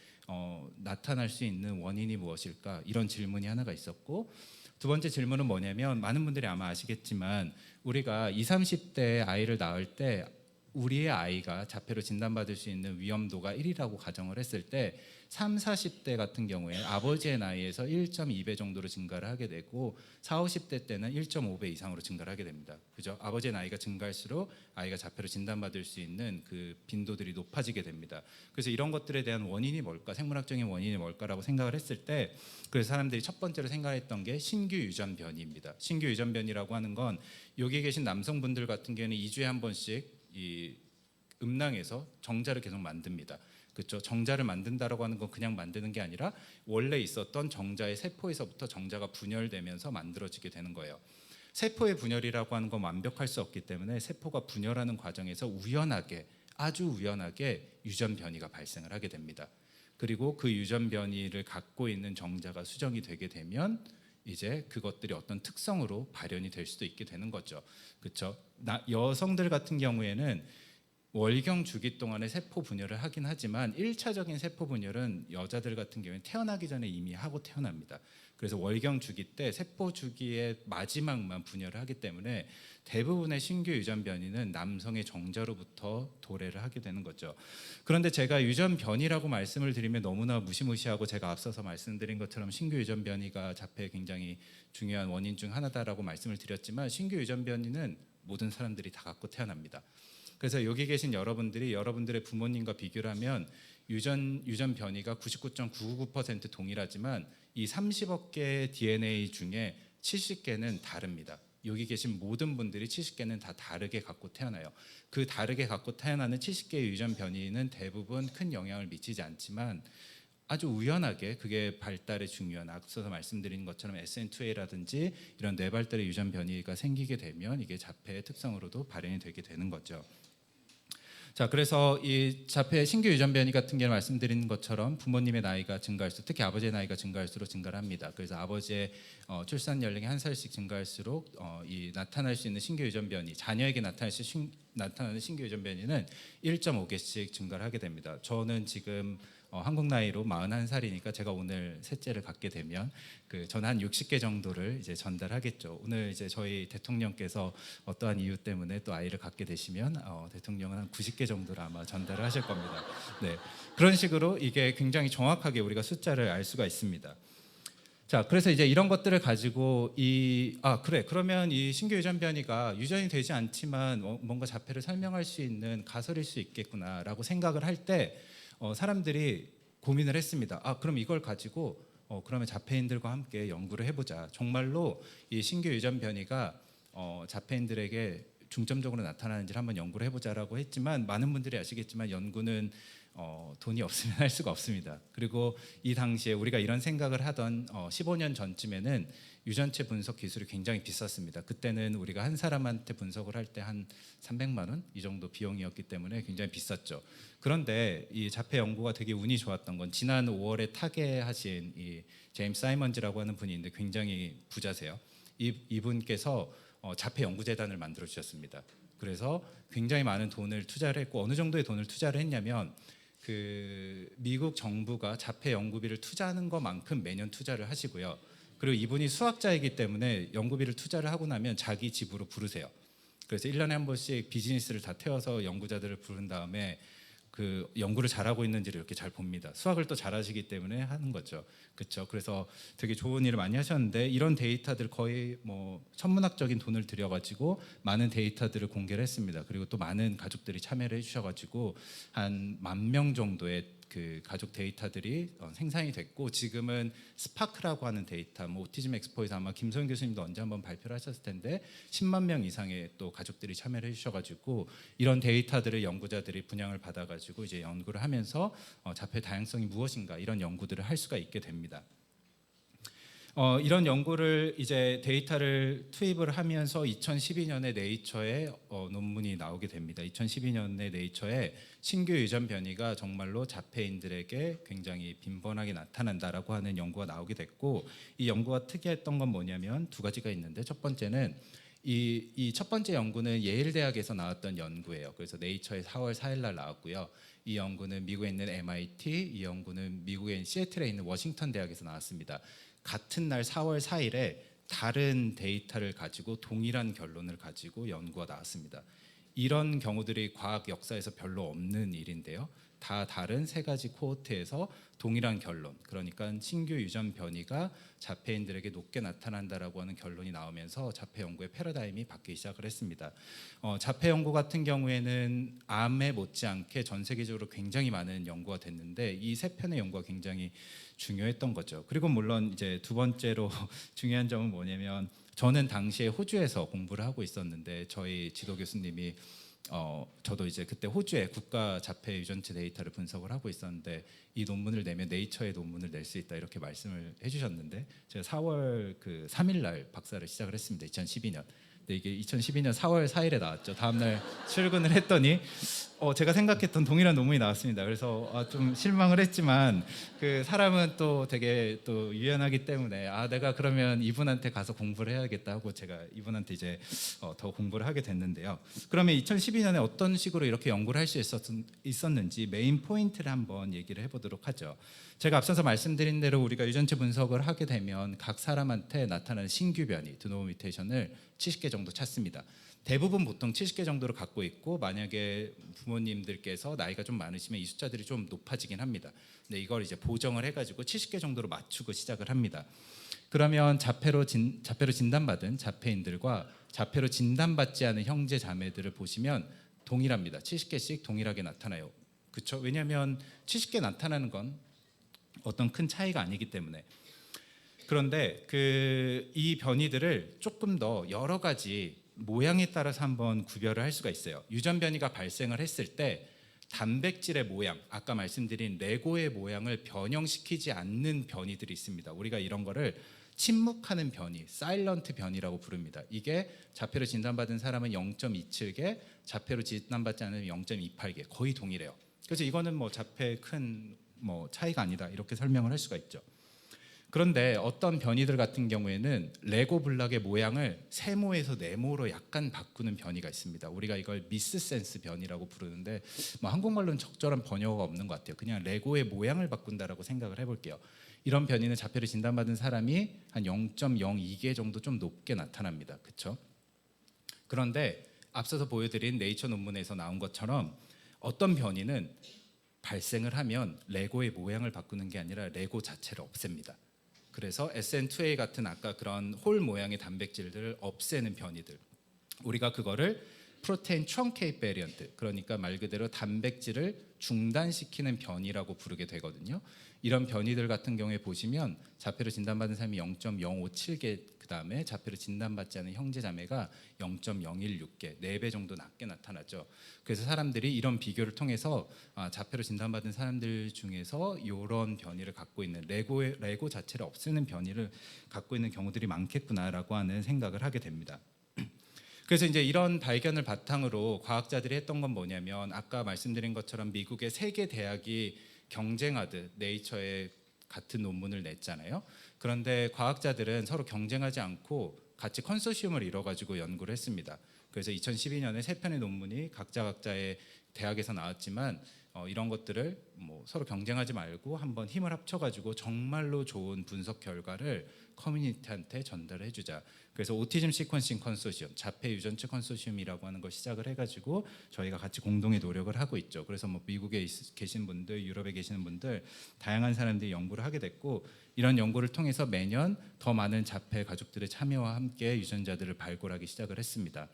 나타날 수 있는 원인이 무엇일까? 이런 질문이 하나가 있었고, 두 번째 질문은 뭐냐면, 많은 분들이 아마 아시겠지만 우리가 20, 30대 아이를 낳을 때 우리의 아이가 자폐로 진단받을 수 있는 위험도가 1이라고 가정을 했을 때 30, 40대 같은 경우에 아버지의 나이에서 1.2배 정도로 증가를 하게 되고 40, 50대 때는 1.5배 이상으로 증가를 하게 됩니다. 그죠? 아버지의 나이가 증가할수록 아이가 자폐로 진단받을 수 있는 그 빈도들이 높아지게 됩니다. 그래서 이런 것들에 대한 원인이 뭘까? 생물학적인 원인이 뭘까라고 생각을 했을 때, 그래서 사람들이 첫 번째로 생각했던 게 신규 유전 변이입니다. 신규 유전 변이라고 하는 건 여기 계신 남성분들 같은 경우에는 2주에 한 번씩 이 음낭에서 정자를 계속 만듭니다. 그렇죠? 정자를 만든다라고 하는 건 그냥 만드는 게 아니라 원래 있었던 정자의 세포에서부터 정자가 분열되면서 만들어지게 되는 거예요. 세포의 분열이라고 하는 건 완벽할 수 없기 때문에 세포가 분열하는 과정에서 우연하게, 아주 우연하게 유전 변이가 발생을 하게 됩니다. 그리고 그 유전 변이를 갖고 있는 정자가 수정이 되게 되면 이제 그것들이 어떤 특성으로 발현이 될 수도 있게 되는 거죠. 그렇죠? 여성들 같은 경우에는 월경 주기 동안에 세포 분열을 하긴 하지만 1차적인 세포 분열은 여자들 같은 경우에 태어나기 전에 이미 하고 태어납니다. 그래서 월경 주기 때 세포 주기의 마지막만 분열을 하기 때문에 대부분의 신규 유전 변이는 남성의 정자로부터 도래를 하게 되는 거죠. 그런데 제가 유전 변이라고 말씀을 드리면 너무나 무시무시하고, 제가 앞서서 말씀드린 것처럼 신규 유전 변이가 자폐의 굉장히 중요한 원인 중 하나다라고 말씀을 드렸지만, 신규 유전 변이는 모든 사람들이 다 갖고 태어납니다. 그래서 여기 계신 여러분들이 여러분들의 부모님과 비교를 하면 유전 변이가 99.999% 동일하지만 이 30억 개의 DNA 중에 70개는 다릅니다. 여기 계신 모든 분들이 70개는 다 다르게 갖고 태어나요. 그 다르게 갖고 태어나는 70개의 유전 변이는 대부분 큰 영향을 미치지 않지만 아주 우연하게 그게 발달에 중요한, 앞서서 말씀드린 것처럼 SN2A라든지 이런 뇌발달의 유전 변이가 생기게 되면 이게 자폐의 특성으로도 발현이 되게 되는 거죠. 자, 그래서 이 자폐 신규 유전 변이 같은 경우 말씀드린 것처럼 부모님의 나이가 증가할수록, 특히 아버지의 나이가 증가할수록 증가를 합니다. 그래서 아버지의 출산 연령이 한 살씩 증가할수록 이 나타날 수 있는 신규 유전 변이, 자녀에게 나타나는 신규 유전 변이는 1.5개씩 증가를 하게 됩니다. 저는 지금 한국 나이로 41살이니까 제가 오늘 셋째를 갖게 되면 저는 한 60개 정도를 이제 전달하겠죠. 오늘 이제 저희 대통령께서 어떠한 이유 때문에 또 아이를 갖게 되시면 대통령은 한 90개 정도를 아마 전달을 하실 겁니다. 네, 그런 식으로 이게 굉장히 정확하게 우리가 숫자를 알 수가 있습니다. 자, 그래서 이제 이런 것들을 가지고 그러면 이 신규 유전 변이가 유전이 되지 않지만 뭔가 자폐를 설명할 수 있는 가설일 수 있겠구나라고 생각을 할 때 사람들이 고민을 했습니다. 그럼 이걸 가지고 그러면 자폐인들과 함께 연구를 해보자. 정말로 이 신규 유전 변이가 자폐인들에게 중점적으로 나타나는지를 한번 연구를 해보자라고 했지만 많은 분들이 아시겠지만 연구는 돈이 없으면 할 수가 없습니다. 그리고 이 당시에 우리가 이런 생각을 하던 15년 전쯤에는 유전체 분석 기술이 굉장히 비쌌습니다. 그때는 우리가 한 사람한테 분석을 할 때 한 300만 원 이 정도 비용이었기 때문에 굉장히 비쌌죠. 그런데 이 자폐 연구가 되게 운이 좋았던 건 지난 5월에 타계하신 이 제임스 사이먼즈라고 하는 분이 있는데 굉장히 부자세요. 이분께서 자폐 연구재단을 만들어 주셨습니다. 그래서 굉장히 많은 돈을 투자를 했고 어느 정도의 돈을 투자를 했냐면 미국 정부가 자폐 연구비를 투자하는 것만큼 매년 투자를 하시고요. 그리고 이분이 수학자이기 때문에 연구비를 투자를 하고 나면 자기 집으로 부르세요. 그래서 1년에 한 번씩 비즈니스를 다 태워서 연구자들을 부른 다음에 연구를 잘하고 있는지를 이렇게 잘 봅니다. 수학을 또 잘하시기 때문에 하는 거죠. 그렇죠. 그래서 되게 좋은 일을 많이 하셨는데 이런 데이터들 거의 천문학적인 돈을 들여가지고 많은 데이터들을 공개를 했습니다. 그리고 또 많은 가족들이 참여를 해주셔가지고 한 10,000명 정도의 가족 데이터들이 생산이 됐고 지금은 스파크라고 하는 데이터, 오티즘 엑스포에서 아마 김소영 교수님도 언제 한번 발표를 하셨을 텐데 10만 명 이상의 또 가족들이 참여를 해주셔가지고 이런 데이터들을 연구자들이 분양을 받아가지고 이제 연구를 하면서 자폐 다양성이 무엇인가 이런 연구들을 할 수가 있게 됩니다. 이런 연구를 이제 데이터를 투입을 하면서 2012년에 네이처에 논문이 나오게 됩니다. 2012년에 네이처에 신규 유전 변이가 정말로 자폐인들에게 굉장히 빈번하게 나타난다라고 하는 연구가 나오게 됐고 이 연구가 특이했던 건 뭐냐면 두 가지가 있는데 첫 번째는 이 첫 번째 연구는 예일 대학에서 나왔던 연구예요. 그래서 네이처에 4월 4일 날 나왔고요. 이 연구는 미국에 있는 MIT, 이 연구는 미국에 있는 시애틀에 있는 워싱턴 대학에서 나왔습니다. 같은 날 4월 4일에 다른 데이터를 가지고 동일한 결론을 가지고 연구가 나왔습니다. 이런 경우들이 과학 역사에서 별로 없는 일인데요. 다 다른 세 가지 코호트에서 동일한 결론, 그러니까 신규 유전 변이가 자폐인들에게 높게 나타난다라고 하는 결론이 나오면서 자폐 연구의 패러다임이 바뀌기 시작을 했습니다. 자폐 연구 같은 경우에는 암에 못지않게 전 세계적으로 굉장히 많은 연구가 됐는데 이 세 편의 연구가 굉장히 중요했던 거죠. 그리고 물론 이제 두 번째로 중요한 점은 뭐냐면 저는 당시에 호주에서 공부를 하고 있었는데 저희 지도 교수님이 저도 이제 그때 호주의 국가 자폐 유전체 데이터를 분석을 하고 있었는데 이 논문을 내면 네이처의 논문을 낼 수 있다 이렇게 말씀을 해주셨는데 제가 4월 3일 날 박사를 시작을 했습니다. 2012년. 근데 이게 2012년 4월 4일에 나왔죠. 다음날 출근을 했더니 제가 생각했던 동일한 논문이 나왔습니다. 그래서 좀 실망을 했지만 사람은 또 되게 또 유연하기 때문에 내가 그러면 이분한테 가서 공부를 해야겠다 하고 제가 이분한테 이제 더 공부를 하게 됐는데요. 그러면 2012년에 어떤 식으로 이렇게 연구를 할 수 있었는지 메인 포인트를 한번 얘기를 해보도록 하죠. 제가 앞서서 말씀드린 대로 우리가 유전체 분석을 하게 되면 각 사람한테 나타나는 신규 변이, 드노우 뮤테이션을 70개 정도 찾습니다. 대부분 보통 70개 정도를 갖고 있고 만약에 부모님들께서 나이가 좀 많으시면 이 숫자들이 좀 높아지긴 합니다. 근데 이걸 이제 보정을 해가지고 70개 정도로 맞추고 시작을 합니다. 그러면 자폐로 진단받은 자폐인들과 자폐로 진단받지 않은 형제 자매들을 보시면 동일합니다. 70개씩 동일하게 나타나요. 그렇죠? 왜냐하면 70개 나타나는 건 어떤 큰 차이가 아니기 때문에. 그런데 이 변이들을 조금 더 여러 가지 모양에 따라서 한번 구별을 할 수가 있어요. 유전 변이가 발생을 했을 때 단백질의 모양, 아까 말씀드린 레고의 모양을 변형시키지 않는 변이들이 있습니다. 우리가 이런 거를 침묵하는 변이, 사일런트 변이라고 부릅니다. 이게 자폐로 진단받은 사람은 0.27개, 자폐로 진단받지 않으면 0.28개, 거의 동일해요. 그래서 이거는 자폐 큰 차이가 아니다 이렇게 설명을 할 수가 있죠. 그런데 어떤 변이들 같은 경우에는 레고 블록의 모양을 세모에서 네모로 약간 바꾸는 변이가 있습니다. 우리가 이걸 미스센스 변이라고 부르는데 뭐 한국말로는 적절한 번역어가 없는 것 같아요. 그냥 레고의 모양을 바꾼다라고 생각을 해볼게요. 이런 변이는 자폐를 진단받은 사람이 한 0.02개 정도 좀 높게 나타납니다. 그렇죠? 그런데 앞서서 보여드린 네이처 논문에서 나온 것처럼 어떤 변이는 발생을 하면 레고의 모양을 바꾸는 게 아니라 레고 자체를 없앱니다. 그래서 SN2A 같은 아까 그런 홀 모양의 단백질들을 없애는 변이들, 우리가 그거를 프로테인 트렁케이트 베리언트, 그러니까 말 그대로 단백질을 중단시키는 변이라고 부르게 되거든요. 이런 변이들 같은 경우에 보시면 자폐로 진단받은 사람이 0.057개, 그다음에 자폐로 진단받지 않은 형제자매가 0.016개, 4배 정도 낮게 나타나죠. 그래서 사람들이 이런 비교를 통해서 자폐로 진단받은 사람들 중에서 이런 변이를 갖고 있는 레고 자체를 없애는 변이를 갖고 있는 경우들이 많겠구나라고 하는 생각을 하게 됩니다. 그래서 이제 이런 발견을 바탕으로 과학자들이 했던 건 뭐냐면 아까 말씀드린 것처럼 미국의 3개 대학이 경쟁하듯 네이처에 같은 논문을 냈잖아요. 그런데 과학자들은 서로 경쟁하지 않고 같이 컨소시엄을 이뤄가지고 연구를 했습니다. 그래서 2012년에 3편의 논문이 각자의 대학에서 나왔지만 이런 것들을 뭐 서로 경쟁하지 말고 한번 힘을 합쳐가지고 정말로 좋은 분석 결과를 커뮤니티한테 전달해주자. 그래서 오티즘 시퀀싱 컨소시엄, 자폐 유전체 컨소시엄이라고 하는 걸 시작을 해가지고 저희가 같이 공동의 노력을 하고 있죠. 그래서 뭐 미국에 계신 분들, 유럽에 계시는 분들, 다양한 사람들이 연구를 하게 됐고 이런 연구를 통해서 매년 더 많은 자폐 가족들의 참여와 함께 유전자들을 발굴하기 시작을 했습니다.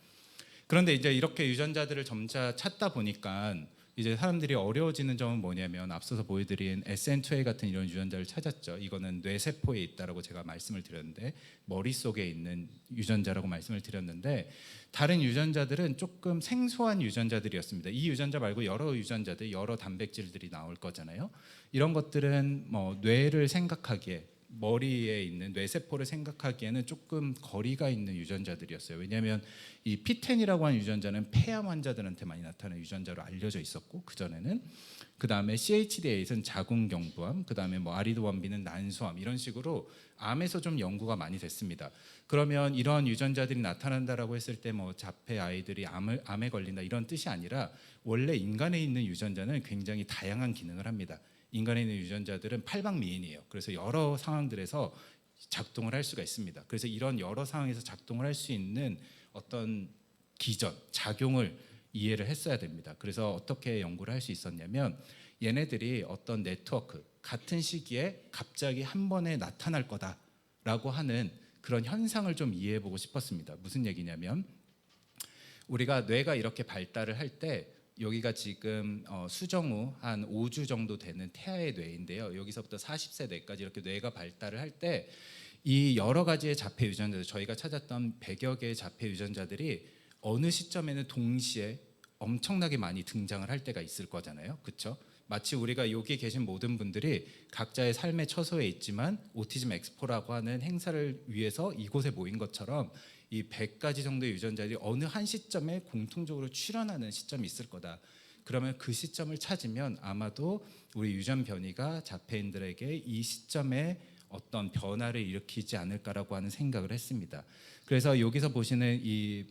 그런데 이제 이렇게 유전자들을 점차 찾다 보니까 이제 사람들이 어려워지는 점은 뭐냐면 앞서서 보여드린 SN2A 같은 이런 유전자를 찾았죠. 이거는 뇌세포에 있다라고 제가 말씀을 드렸는데 머릿속에 있는 유전자라고 말씀을 드렸는데 다른 유전자들은 조금 생소한 유전자들이었습니다. 이 유전자 말고 여러 유전자들, 여러 단백질들이 나올 거잖아요. 이런 것들은 뭐 뇌를 생각하기에 머리에 있는 뇌세포를 생각하기에는 조금 거리가 있는 유전자들이었어요. 왜냐하면 이 P10이라고 하는 유전자는 폐암 환자들한테 많이 나타나는 유전자로 알려져 있었고 그전에는 그다음에 CHD8은 자궁경부암, 그다음에 뭐 아리드1B는 난소암 이런 식으로 암에서 좀 연구가 많이 됐습니다. 그러면 이런 유전자들이 나타난다라고 했을 때 뭐 자폐 아이들이 암에 걸린다 이런 뜻이 아니라 원래 인간에 있는 유전자는 굉장히 다양한 기능을 합니다. 인간에 있는 유전자들은 팔방미인이에요. 그래서 여러 상황들에서 작동을 할 수가 있습니다. 그래서 이런 여러 상황에서 작동을 할 수 있는 어떤 기전, 작용을 이해를 했어야 됩니다. 그래서 어떻게 연구를 할 수 있었냐면 얘네들이 어떤 네트워크, 같은 시기에 갑자기 한 번에 나타날 거다라고 하는 그런 현상을 좀 이해해보고 싶었습니다. 무슨 얘기냐면 우리가 뇌가 이렇게 발달을 할 때 여기가 지금 수정 후 한 5주 정도 되는 태아의 뇌인데요. 여기서부터 40세 뇌까지 이렇게 뇌가 발달을 할 때 이 여러 가지의 자폐 유전자들, 저희가 찾았던 100여 개의 자폐 유전자들이 어느 시점에는 동시에 엄청나게 많이 등장을 할 때가 있을 거잖아요. 그렇죠? 마치 우리가 여기 계신 모든 분들이 각자의 삶의 처소에 있지만 오티즘 엑스포라고 하는 행사를 위해서 이곳에 모인 것처럼 이 100가지 정도의 유전자들이 어느 한 시점에 공통적으로 출현하는 시점이 있을 거다. 그러면 그 시점을 찾으면 아마도 우리 유전 변이가 자폐인들에게 이 시점에 어떤 변화를 일으키지 않을까라고 하는 생각을 했습니다. 그래서 여기서 보시는 이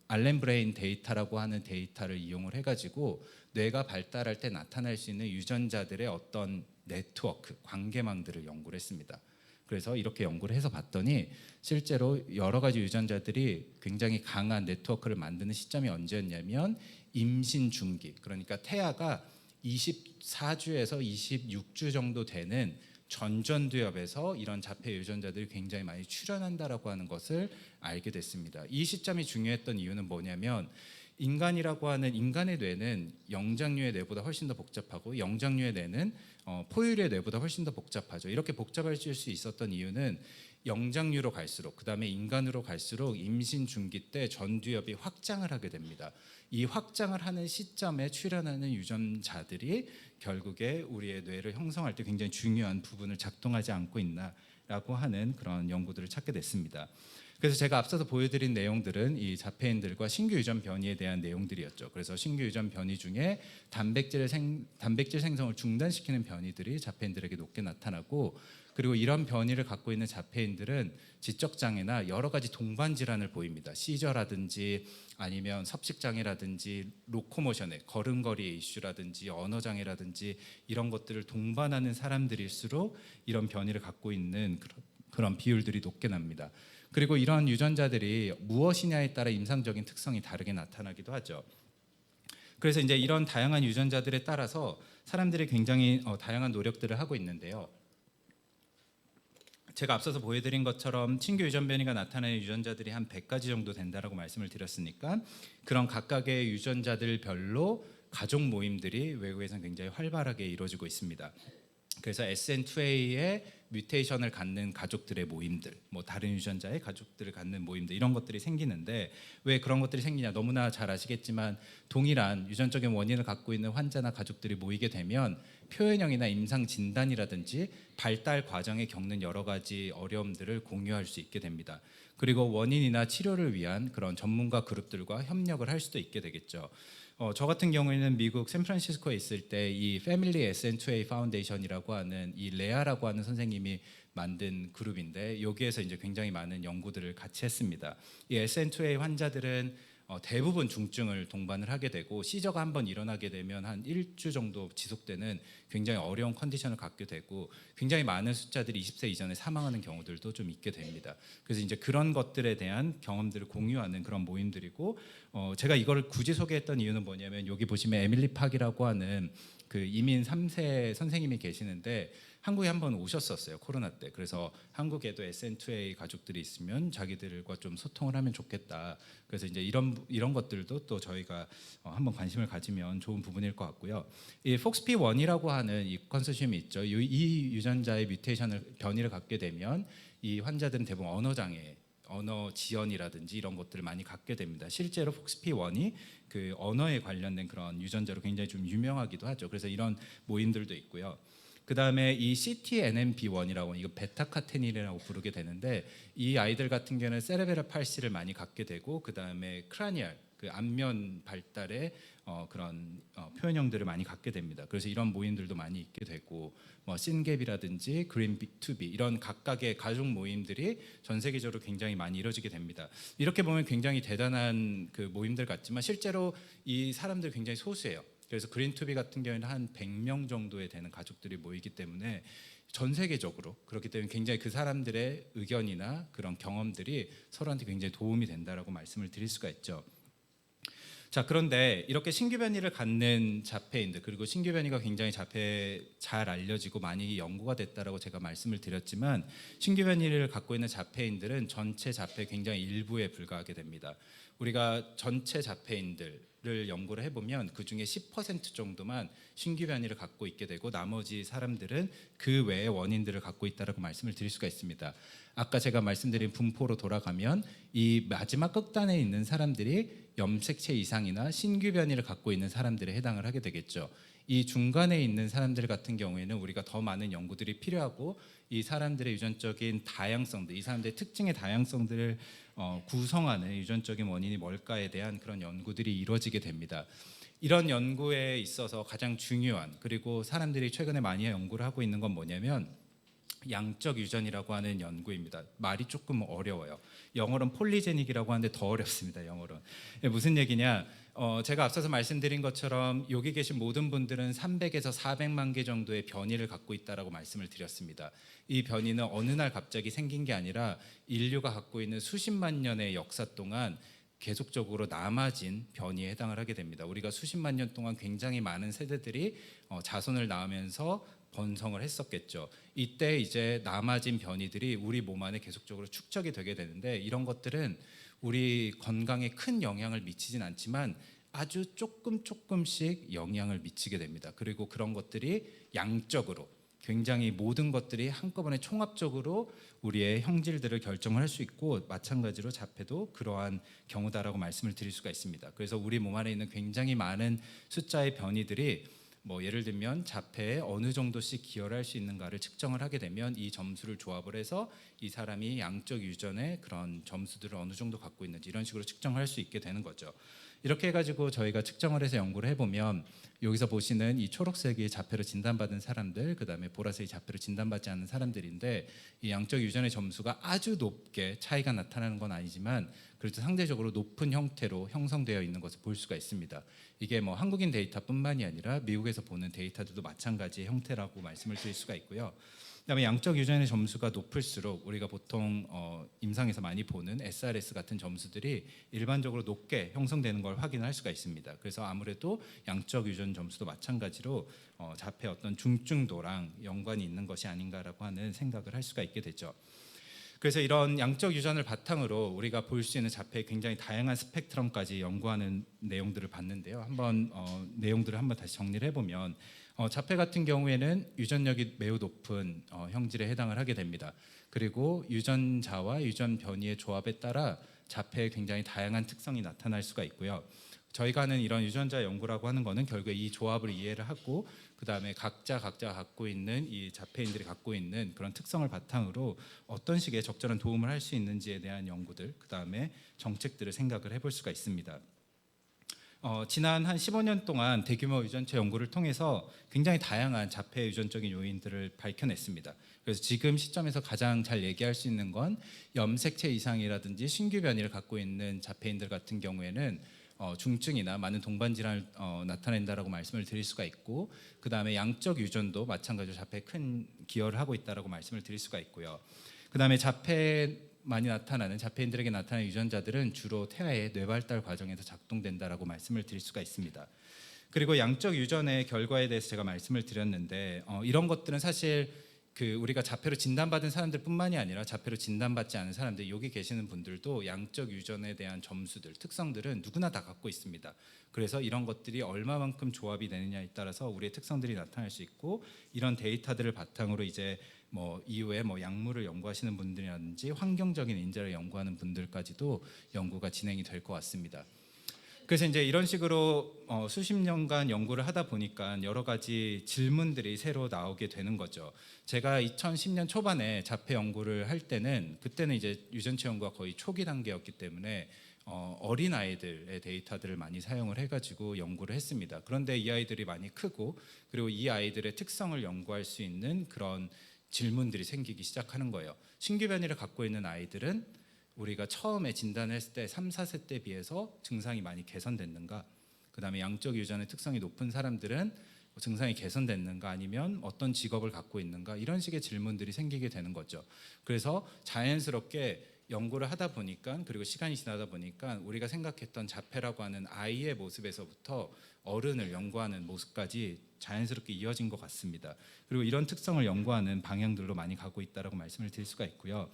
알렌 브레인 데이터라고 하는 데이터를 이용을 해가지고 뇌가 발달할 때 나타날 수 있는 유전자들의 어떤 네트워크, 관계망들을 연구를 했습니다. 그래서 이렇게 연구를 해서 봤더니 실제로 여러 가지 유전자들이 굉장히 강한 네트워크를 만드는 시점이 언제였냐면 임신 중기, 그러니까 태아가 24주에서 26주 정도 되는 전전두엽에서 이런 자폐 유전자들이 굉장히 많이 출현한다라고 하는 것을 알게 됐습니다. 이 시점이 중요했던 이유는 뭐냐면 인간이라고 하는 인간의 뇌는 영장류의 뇌보다 훨씬 더 복잡하고 영장류의 뇌는 포유류의 뇌보다 훨씬 더 복잡하죠. 이렇게 복잡해질 수 있었던 이유는 영장류로 갈수록 그다음에 인간으로 갈수록 임신 중기 때 전두엽이 확장을 하게 됩니다. 이 확장을 하는 시점에 출현하는 유전자들이 결국에 우리의 뇌를 형성할 때 굉장히 중요한 부분을 작동하지 않고 있나라고 하는 그런 연구들을 찾게 됐습니다. 그래서 제가 앞서서 보여드린 내용들은 이 자폐인들과 신규 유전 변이에 대한 내용들이었죠. 그래서 신규 유전 변이 중에 단백질 생성을 중단시키는 변이들이 자폐인들에게 높게 나타나고, 그리고 이런 변이를 갖고 있는 자폐인들은 지적 장애나 여러 가지 동반 질환을 보입니다. 시저라든지 아니면 섭식 장애라든지 로코모션의 걸음걸이의 이슈라든지 언어 장애라든지 이런 것들을 동반하는 사람들일수록 이런 변이를 갖고 있는 그런 비율들이 높게 납니다. 그리고 이러한 유전자들이 무엇이냐에 따라 임상적인 특성이 다르게 나타나기도 하죠. 그래서 이제 이런 다양한 유전자들에 따라서 사람들이 굉장히 다양한 노력들을 하고 있는데요. 제가 앞서서 보여드린 것처럼 신규 유전 변이가 나타나는 유전자들이 한 100가지 정도 된다라고 말씀을 드렸으니까, 그런 각각의 유전자들별로 가족 모임들이 외국에서는 굉장히 활발하게 이루어지고 있습니다. 그래서 SN2A의 뮤테이션을 갖는 가족들의 모임들, 뭐 다른 유전자의 가족들을 갖는 모임들, 이런 것들이 생기는데, 왜 그런 것들이 생기냐, 너무나 잘 아시겠지만 동일한 유전적인 원인을 갖고 있는 환자나 가족들이 모이게 되면 표현형이나 임상 진단이라든지 발달 과정에 겪는 여러 가지 어려움들을 공유할 수 있게 됩니다. 그리고 원인이나 치료를 위한 그런 전문가 그룹들과 협력을 할 수도 있게 되겠죠. 저 같은 경우에는 미국 샌프란시스코에 있을 때 이 패밀리 SN2A 파운데이션이라고 하는 이 레아라고 하는 선생님이 만든 그룹인데, 여기에서 이제 굉장히 많은 연구들을 같이 했습니다. 이 SN2A 환자들은 대부분 중증을 동반을 하게 되고, 시저가 한번 일어나게 되면 한 1주 정도 지속되는 굉장히 어려운 컨디션을 갖게 되고, 굉장히 많은 숫자들이 20세 이전에 사망하는 경우들도 좀 있게 됩니다. 그래서 이제 그런 것들에 대한 경험들을 공유하는 그런 모임들이고, 제가 이걸 굳이 소개했던 이유는 뭐냐면, 여기 보시면 에밀리 팍이라고 하는 그 이민 3세 선생님이 계시는데 한국에 한번 오셨었어요, 코로나 때. 그래서 한국에도 SN2A 가족들이 있으면 자기들과 좀 소통을 하면 좋겠다. 그래서 이제 이런 것들도 또 저희가 한번 관심을 가지면 좋은 부분일 것 같고요. 이 FOXP1이라고 하는 이 컨소시엄이 있죠. 이 유전자의 뮤테이션을 변이를 갖게 되면 이 환자들은 대부분 언어 장애, 언어 지연이라든지 이런 것들을 많이 갖게 됩니다. 실제로 FOXP1이 그 언어에 관련된 그런 유전자로 굉장히 좀 유명하기도 하죠. 그래서 이런 모임들도 있고요. 그 다음에 이 CTNNB1이라고, 이거 베타카테닌이라고 부르게 되는데, 이 아이들 같은 경우는 세레베럴 팔시를 많이 갖게 되고, 그 다음에 크라니얼, 그 안면 발달의 그런 표현형들을 많이 갖게 됩니다. 그래서 이런 모임들도 많이 있게 되고, 뭐 신갭이라든지 그린비2비 이런 각각의 가족 모임들이 전 세계적으로 굉장히 많이 이루어지게 됩니다. 이렇게 보면 굉장히 대단한 그 모임들 같지만 실제로 이 사람들 굉장히 소수예요. 그래서 그린2비 같은 경우에는 한 100명 정도에 되는 가족들이 모이기 때문에 전 세계적으로, 그렇기 때문에 굉장히 그 사람들의 의견이나 그런 경험들이 서로한테 굉장히 도움이 된다라고 말씀을 드릴 수가 있죠. 자, 그런데 이렇게 신규 변이를 갖는 자폐인들, 그리고 신규 변이가 굉장히 잘 알려지고 많이 연구가 됐다라고 제가 말씀을 드렸지만, 신규 변이를 갖고 있는 자폐인들은 전체 자폐 굉장히 일부에 불과하게 됩니다. 우리가 전체 자폐인들을 연구를 해보면 그 중에 10% 정도만 신규 변이를 갖고 있게 되고, 나머지 사람들은 그 외의 원인들을 갖고 있다라고 말씀을 드릴 수가 있습니다. 아까 제가 말씀드린 분포로 돌아가면 이 마지막 끝단에 있는 사람들이 염색체 이상이나 신규 변이를 갖고 있는 사람들에 해당을 하게 되겠죠. 이 중간에 있는 사람들 같은 경우에는 우리가 더 많은 연구들이 필요하고, 이 사람들의 유전적인 다양성들, 이 사람들의 특징의 다양성들을 구성하는 유전적인 원인이 뭘까에 대한 그런 연구들이 이루어지게 됩니다. 이런 연구에 있어서 가장 중요한, 그리고 사람들이 최근에 많이 연구를 하고 있는 건 뭐냐면 양적 유전이라고 하는 연구입니다. 말이 조금 어려워요. 영어로는 폴리제닉이라고 하는데 더 어렵습니다, 영어로는. 무슨 얘기냐, 제가 앞서서 말씀드린 것처럼 여기 계신 모든 분들은 300에서 400만 개 정도의 변이를 갖고 있다라고 말씀을 드렸습니다. 이 변이는 어느 날 갑자기 생긴 게 아니라 인류가 갖고 있는 수십만 년의 역사 동안 계속적으로 남아진 변이에 해당을 하게 됩니다. 우리가 수십만 년 동안 굉장히 많은 세대들이 자손을 낳으면서 번성을 했었겠죠. 이때 이제 남아진 변이들이 우리 몸 안에 계속적으로 축적이 되게 되는데, 이런 것들은 우리 건강에 큰 영향을 미치진 않지만 아주 조금씩 영향을 미치게 됩니다. 그리고 그런 것들이 양적으로 굉장히 모든 것들이 한꺼번에 총합적으로 우리의 형질들을 결정할 수 있고, 마찬가지로 자폐도 그러한 경우다라고 말씀을 드릴 수가 있습니다. 그래서 우리 몸 안에 있는 굉장히 많은 숫자의 변이들이 뭐 예를 들면 자폐에 어느 정도씩 기여를 할 수 있는가를 측정을 하게 되면 이 점수를 조합을 해서 이 사람이 양적 유전의 그런 점수들을 어느 정도 갖고 있는지 이런 식으로 측정할 수 있게 되는 거죠. 이렇게 해가지고 저희가 측정을 해서 연구를 해보면 여기서 보시는 이 초록색이 자폐로 진단받은 사람들, 그 다음에 보라색이 자폐로 진단받지 않은 사람들인데 이 양적 유전의 점수가 아주 높게 차이가 나타나는 건 아니지만 그래도 상대적으로 높은 형태로 형성되어 있는 것을 볼 수가 있습니다. 이게 뭐 한국인 데이터뿐만이 아니라 미국에서 보는 데이터들도 마찬가지의 형태라고 말씀을 드릴 수가 있고요. 그다음에 양적 유전의 점수가 높을수록 우리가 보통 임상에서 많이 보는 SRS 같은 점수들이 일반적으로 높게 형성되는 걸 확인할 수가 있습니다. 그래서 아무래도 양적 유전 점수도 마찬가지로 자폐 어떤 중증도랑 연관이 있는 것이 아닌가라고 하는 생각을 할 수가 있게 되죠. 그래서 이런 양적 유전을 바탕으로 우리가 볼 수 있는 자폐의 굉장히 다양한 스펙트럼까지 연구하는 내용들을 봤는데요. 한번 내용들을 한번 다시 정리를 해보면 자폐 같은 경우에는 유전력이 매우 높은 형질에 해당을 하게 됩니다. 그리고 유전자와 유전 변이의 조합에 따라 자폐의 굉장히 다양한 특성이 나타날 수가 있고요. 저희가 하는 이런 유전자 연구라고 하는 것은 결국에 이 조합을 이해를 하고 그 다음에 각자가 갖고 있는 이 자폐인들이 갖고 있는 그런 특성을 바탕으로 어떤 식의 적절한 도움을 할 수 있는지에 대한 연구들, 그 다음에 정책들을 생각을 해볼 수가 있습니다. 지난 한 15년 동안 대규모 유전체 연구를 통해서 굉장히 다양한 자폐 유전적인 요인들을 밝혀냈습니다. 그래서 지금 시점에서 가장 잘 얘기할 수 있는 건 염색체 이상이라든지 신규 변이를 갖고 있는 자폐인들 같은 경우에는 중증이나 많은 동반 질환을 나타낸다라고 말씀을 드릴 수가 있고, 그 다음에 양적 유전도 마찬가지로 자폐에 큰 기여를 하고 있다라고 말씀을 드릴 수가 있고요. 그 다음에 많이 나타나는 자폐인들에게 나타나는 유전자들은 주로 태아의 뇌발달 과정에서 작동된다라고 말씀을 드릴 수가 있습니다. 그리고 양적 유전의 결과에 대해서 제가 말씀을 드렸는데 이런 것들은 사실 우리가 자폐로 진단받은 사람들뿐만이 아니라 자폐로 진단받지 않은 사람들, 여기 계시는 분들도 양적 유전에 대한 점수들, 특성들은 누구나 다 갖고 있습니다. 그래서 이런 것들이 얼마만큼 조합이 되느냐에 따라서 우리의 특성들이 나타날 수 있고, 이런 데이터들을 바탕으로 이제 이후에 약물을 연구하시는 분들이라든지 환경적인 인자를 연구하는 분들까지도 연구가 진행이 될 것 같습니다. 그래서 이제 이런 식으로 수십 년간 연구를 하다 보니까 여러 가지 질문들이 새로 나오게 되는 거죠. 제가 2010년 초반에 자폐 연구를 할 때는 그때는 이제 유전체 연구가 거의 초기 단계였기 때문에 어린 아이들의 데이터들을 많이 사용을 해가지고 연구를 했습니다. 그런데 이 아이들이 많이 크고 그리고 이 아이들의 특성을 연구할 수 있는 그런 질문들이 생기기 시작하는 거예요. 신규 변이를 갖고 있는 아이들은 우리가 처음에 진단을 했을 때 3, 4세 때 비해서 증상이 많이 개선됐는가? 그 다음에 양적 유전의 특성이 높은 사람들은 증상이 개선됐는가? 아니면 어떤 직업을 갖고 있는가? 이런 식의 질문들이 생기게 되는 거죠. 그래서 자연스럽게 연구를 하다 보니까, 그리고 시간이 지나다 보니까 우리가 생각했던 자폐라고 하는 아이의 모습에서부터 어른을 연구하는 모습까지 자연스럽게 이어진 것 같습니다. 그리고 이런 특성을 연구하는 방향들로 많이 가고 있다라고 말씀을 드릴 수가 있고요.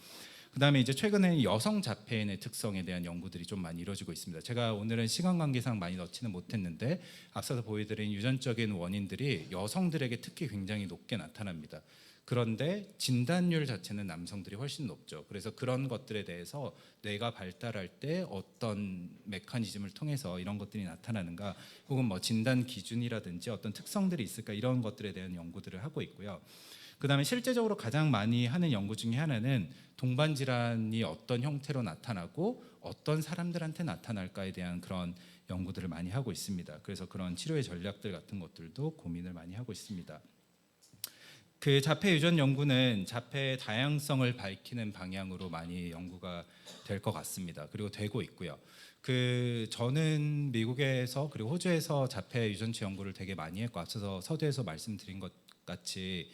그 다음에 이제 최근에는 여성 자폐인의 특성에 대한 연구들이 좀 많이 이루어지고 있습니다. 제가 오늘은 시간 관계상 많이 넣지는 못했는데 앞서서 보여드린 유전적인 원인들이 여성들에게 특히 굉장히 높게 나타납니다. 그런데 진단율 자체는 남성들이 훨씬 높죠. 그래서 그런 것들에 대해서 뇌가 발달할 때 어떤 메커니즘을 통해서 이런 것들이 나타나는가, 혹은 진단 기준이라든지 어떤 특성들이 있을까, 이런 것들에 대한 연구들을 하고 있고요. 그 다음에 실제적으로 가장 많이 하는 연구 중에 하나는 동반 질환이 어떤 형태로 나타나고 어떤 사람들한테 나타날까에 대한 그런 연구들을 많이 하고 있습니다. 그래서 그런 치료의 전략들 같은 것들도 고민을 많이 하고 있습니다. 그 자폐 유전 연구는 자폐의 다양성을 밝히는 방향으로 많이 연구가 될 것 같습니다. 그리고 되고 있고요. 저는 미국에서 그리고 호주에서 자폐 유전체 연구를 되게 많이 했고, 앞서서 서두에서 말씀드린 것 같이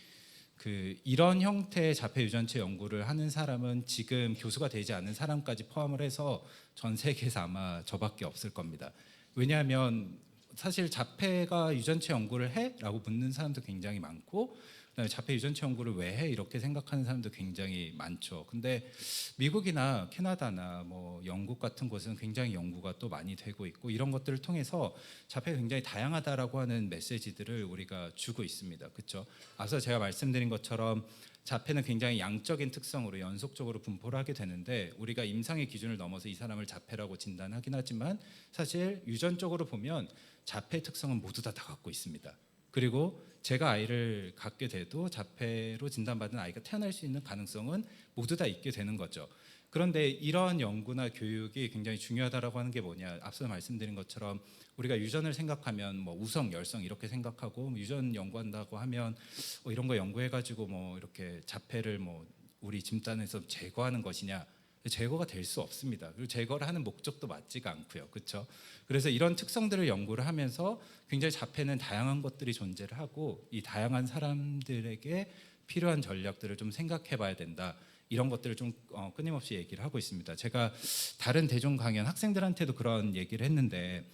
이런 형태의 자폐 유전체 연구를 하는 사람은 지금 교수가 되지 않은 사람까지 포함을 해서 전 세계에서 아마 저밖에 없을 겁니다. 왜냐하면 사실 자폐가 유전체 연구를 해? 라고 묻는 사람도 굉장히 많고, 그다음에 자폐 유전체 연구를 왜 해? 이렇게 생각하는 사람도 굉장히 많죠. 근데 미국이나 캐나다나 영국 같은 곳은 굉장히 연구가 또 많이 되고 있고, 이런 것들을 통해서 자폐가 굉장히 다양하다라고 하는 메시지들을 우리가 주고 있습니다. 그렇죠? 앞서 제가 말씀드린 것처럼 자폐는 굉장히 양적인 특성으로 연속적으로 분포를 하게 되는데, 우리가 임상의 기준을 넘어서 이 사람을 자폐라고 진단하긴 하지만 사실 유전적으로 보면 자폐 특성은 모두 다 갖고 있습니다. 그리고 제가 아이를 갖게 돼도 자폐로 진단받은 아이가 태어날 수 있는 가능성은 모두 다 있게 되는 거죠. 그런데 이런 연구나 교육이 굉장히 중요하다라고 하는 게 뭐냐? 앞서 말씀드린 것처럼 우리가 유전을 생각하면 뭐 우성, 열성 이렇게 생각하고 유전 연구한다고 하면 이런 거 연구해가지고 뭐 이렇게 자폐를 뭐 우리 집단에서 제거하는 것이냐? 제거가 될 수 없습니다. 그리고 제거를 하는 목적도 맞지가 않고요, 그렇죠? 그래서 이런 특성들을 연구를 하면서 굉장히 자폐는 다양한 것들이 존재를 하고 이 다양한 사람들에게 필요한 전략들을 좀 생각해봐야 된다. 이런 것들을 좀 끊임없이 얘기를 하고 있습니다. 제가 다른 대중 강연 학생들한테도 그런 얘기를 했는데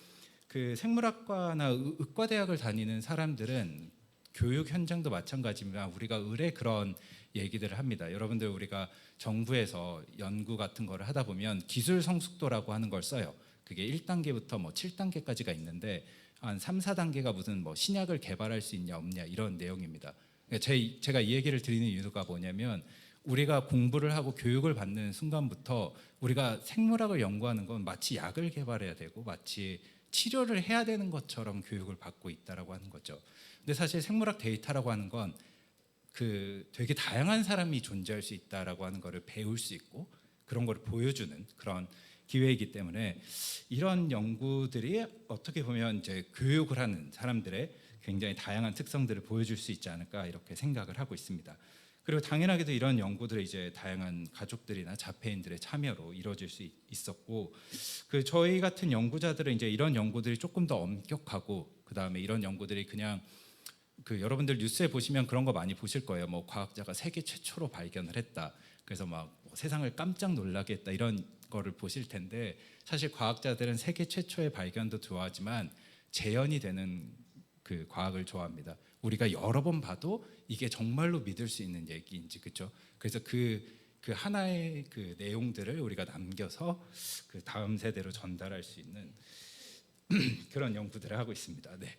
그 생물학과나 의과대학을 다니는 사람들은 교육 현장도 마찬가지지만 우리가 의뢰 그런 얘기들을 합니다. 여러분들 우리가 정부에서 연구 같은 거를 하다 보면 기술 성숙도라고 하는 걸 써요. 그게 1단계부터 뭐 7단계까지가 있는데 한 3, 4단계가 무슨 뭐 신약을 개발할 수 있냐 없냐 이런 내용입니다. 그러니까 제가 이 얘기를 드리는 이유가 뭐냐면 우리가 공부를 하고 교육을 받는 순간부터 우리가 생물학을 연구하는 건 마치 약을 개발해야 되고 마치 치료를 해야 되는 것처럼 교육을 받고 있다라고 하는 거죠. 근데 사실 생물학 데이터라고 하는 건 그 되게 다양한 사람이 존재할 수 있다라고 하는 거를 배울 수 있고 그런 거를 보여주는 그런 기회이기 때문에 이런 연구들이 어떻게 보면 이제 교육을 하는 사람들의 굉장히 다양한 특성들을 보여줄 수 있지 않을까 이렇게 생각을 하고 있습니다. 그리고 당연하게도 이런 연구들이 이제 다양한 가족들이나 자폐인들의 참여로 이루어질 수 있었고 그 저희 같은 연구자들은 이제 이런 연구들이 조금 더 엄격하고 그 다음에 이런 연구들이 그냥 그 여러분들 뉴스에 보시면 그런 거 많이 보실 거예요. 뭐 과학자가 세계 최초로 발견을 했다. 그래서 막 세상을 깜짝 놀라게 했다 이런 거를 보실 텐데 사실 과학자들은 세계 최초의 발견도 좋아하지만 재현이 되는 그 과학을 좋아합니다. 우리가 여러 번 봐도 이게 정말로 믿을 수 있는 얘기인지 그렇죠. 그래서 그 하나의 그 내용들을 우리가 남겨서 그 다음 세대로 전달할 수 있는 그런 연구들을 하고 있습니다. 네.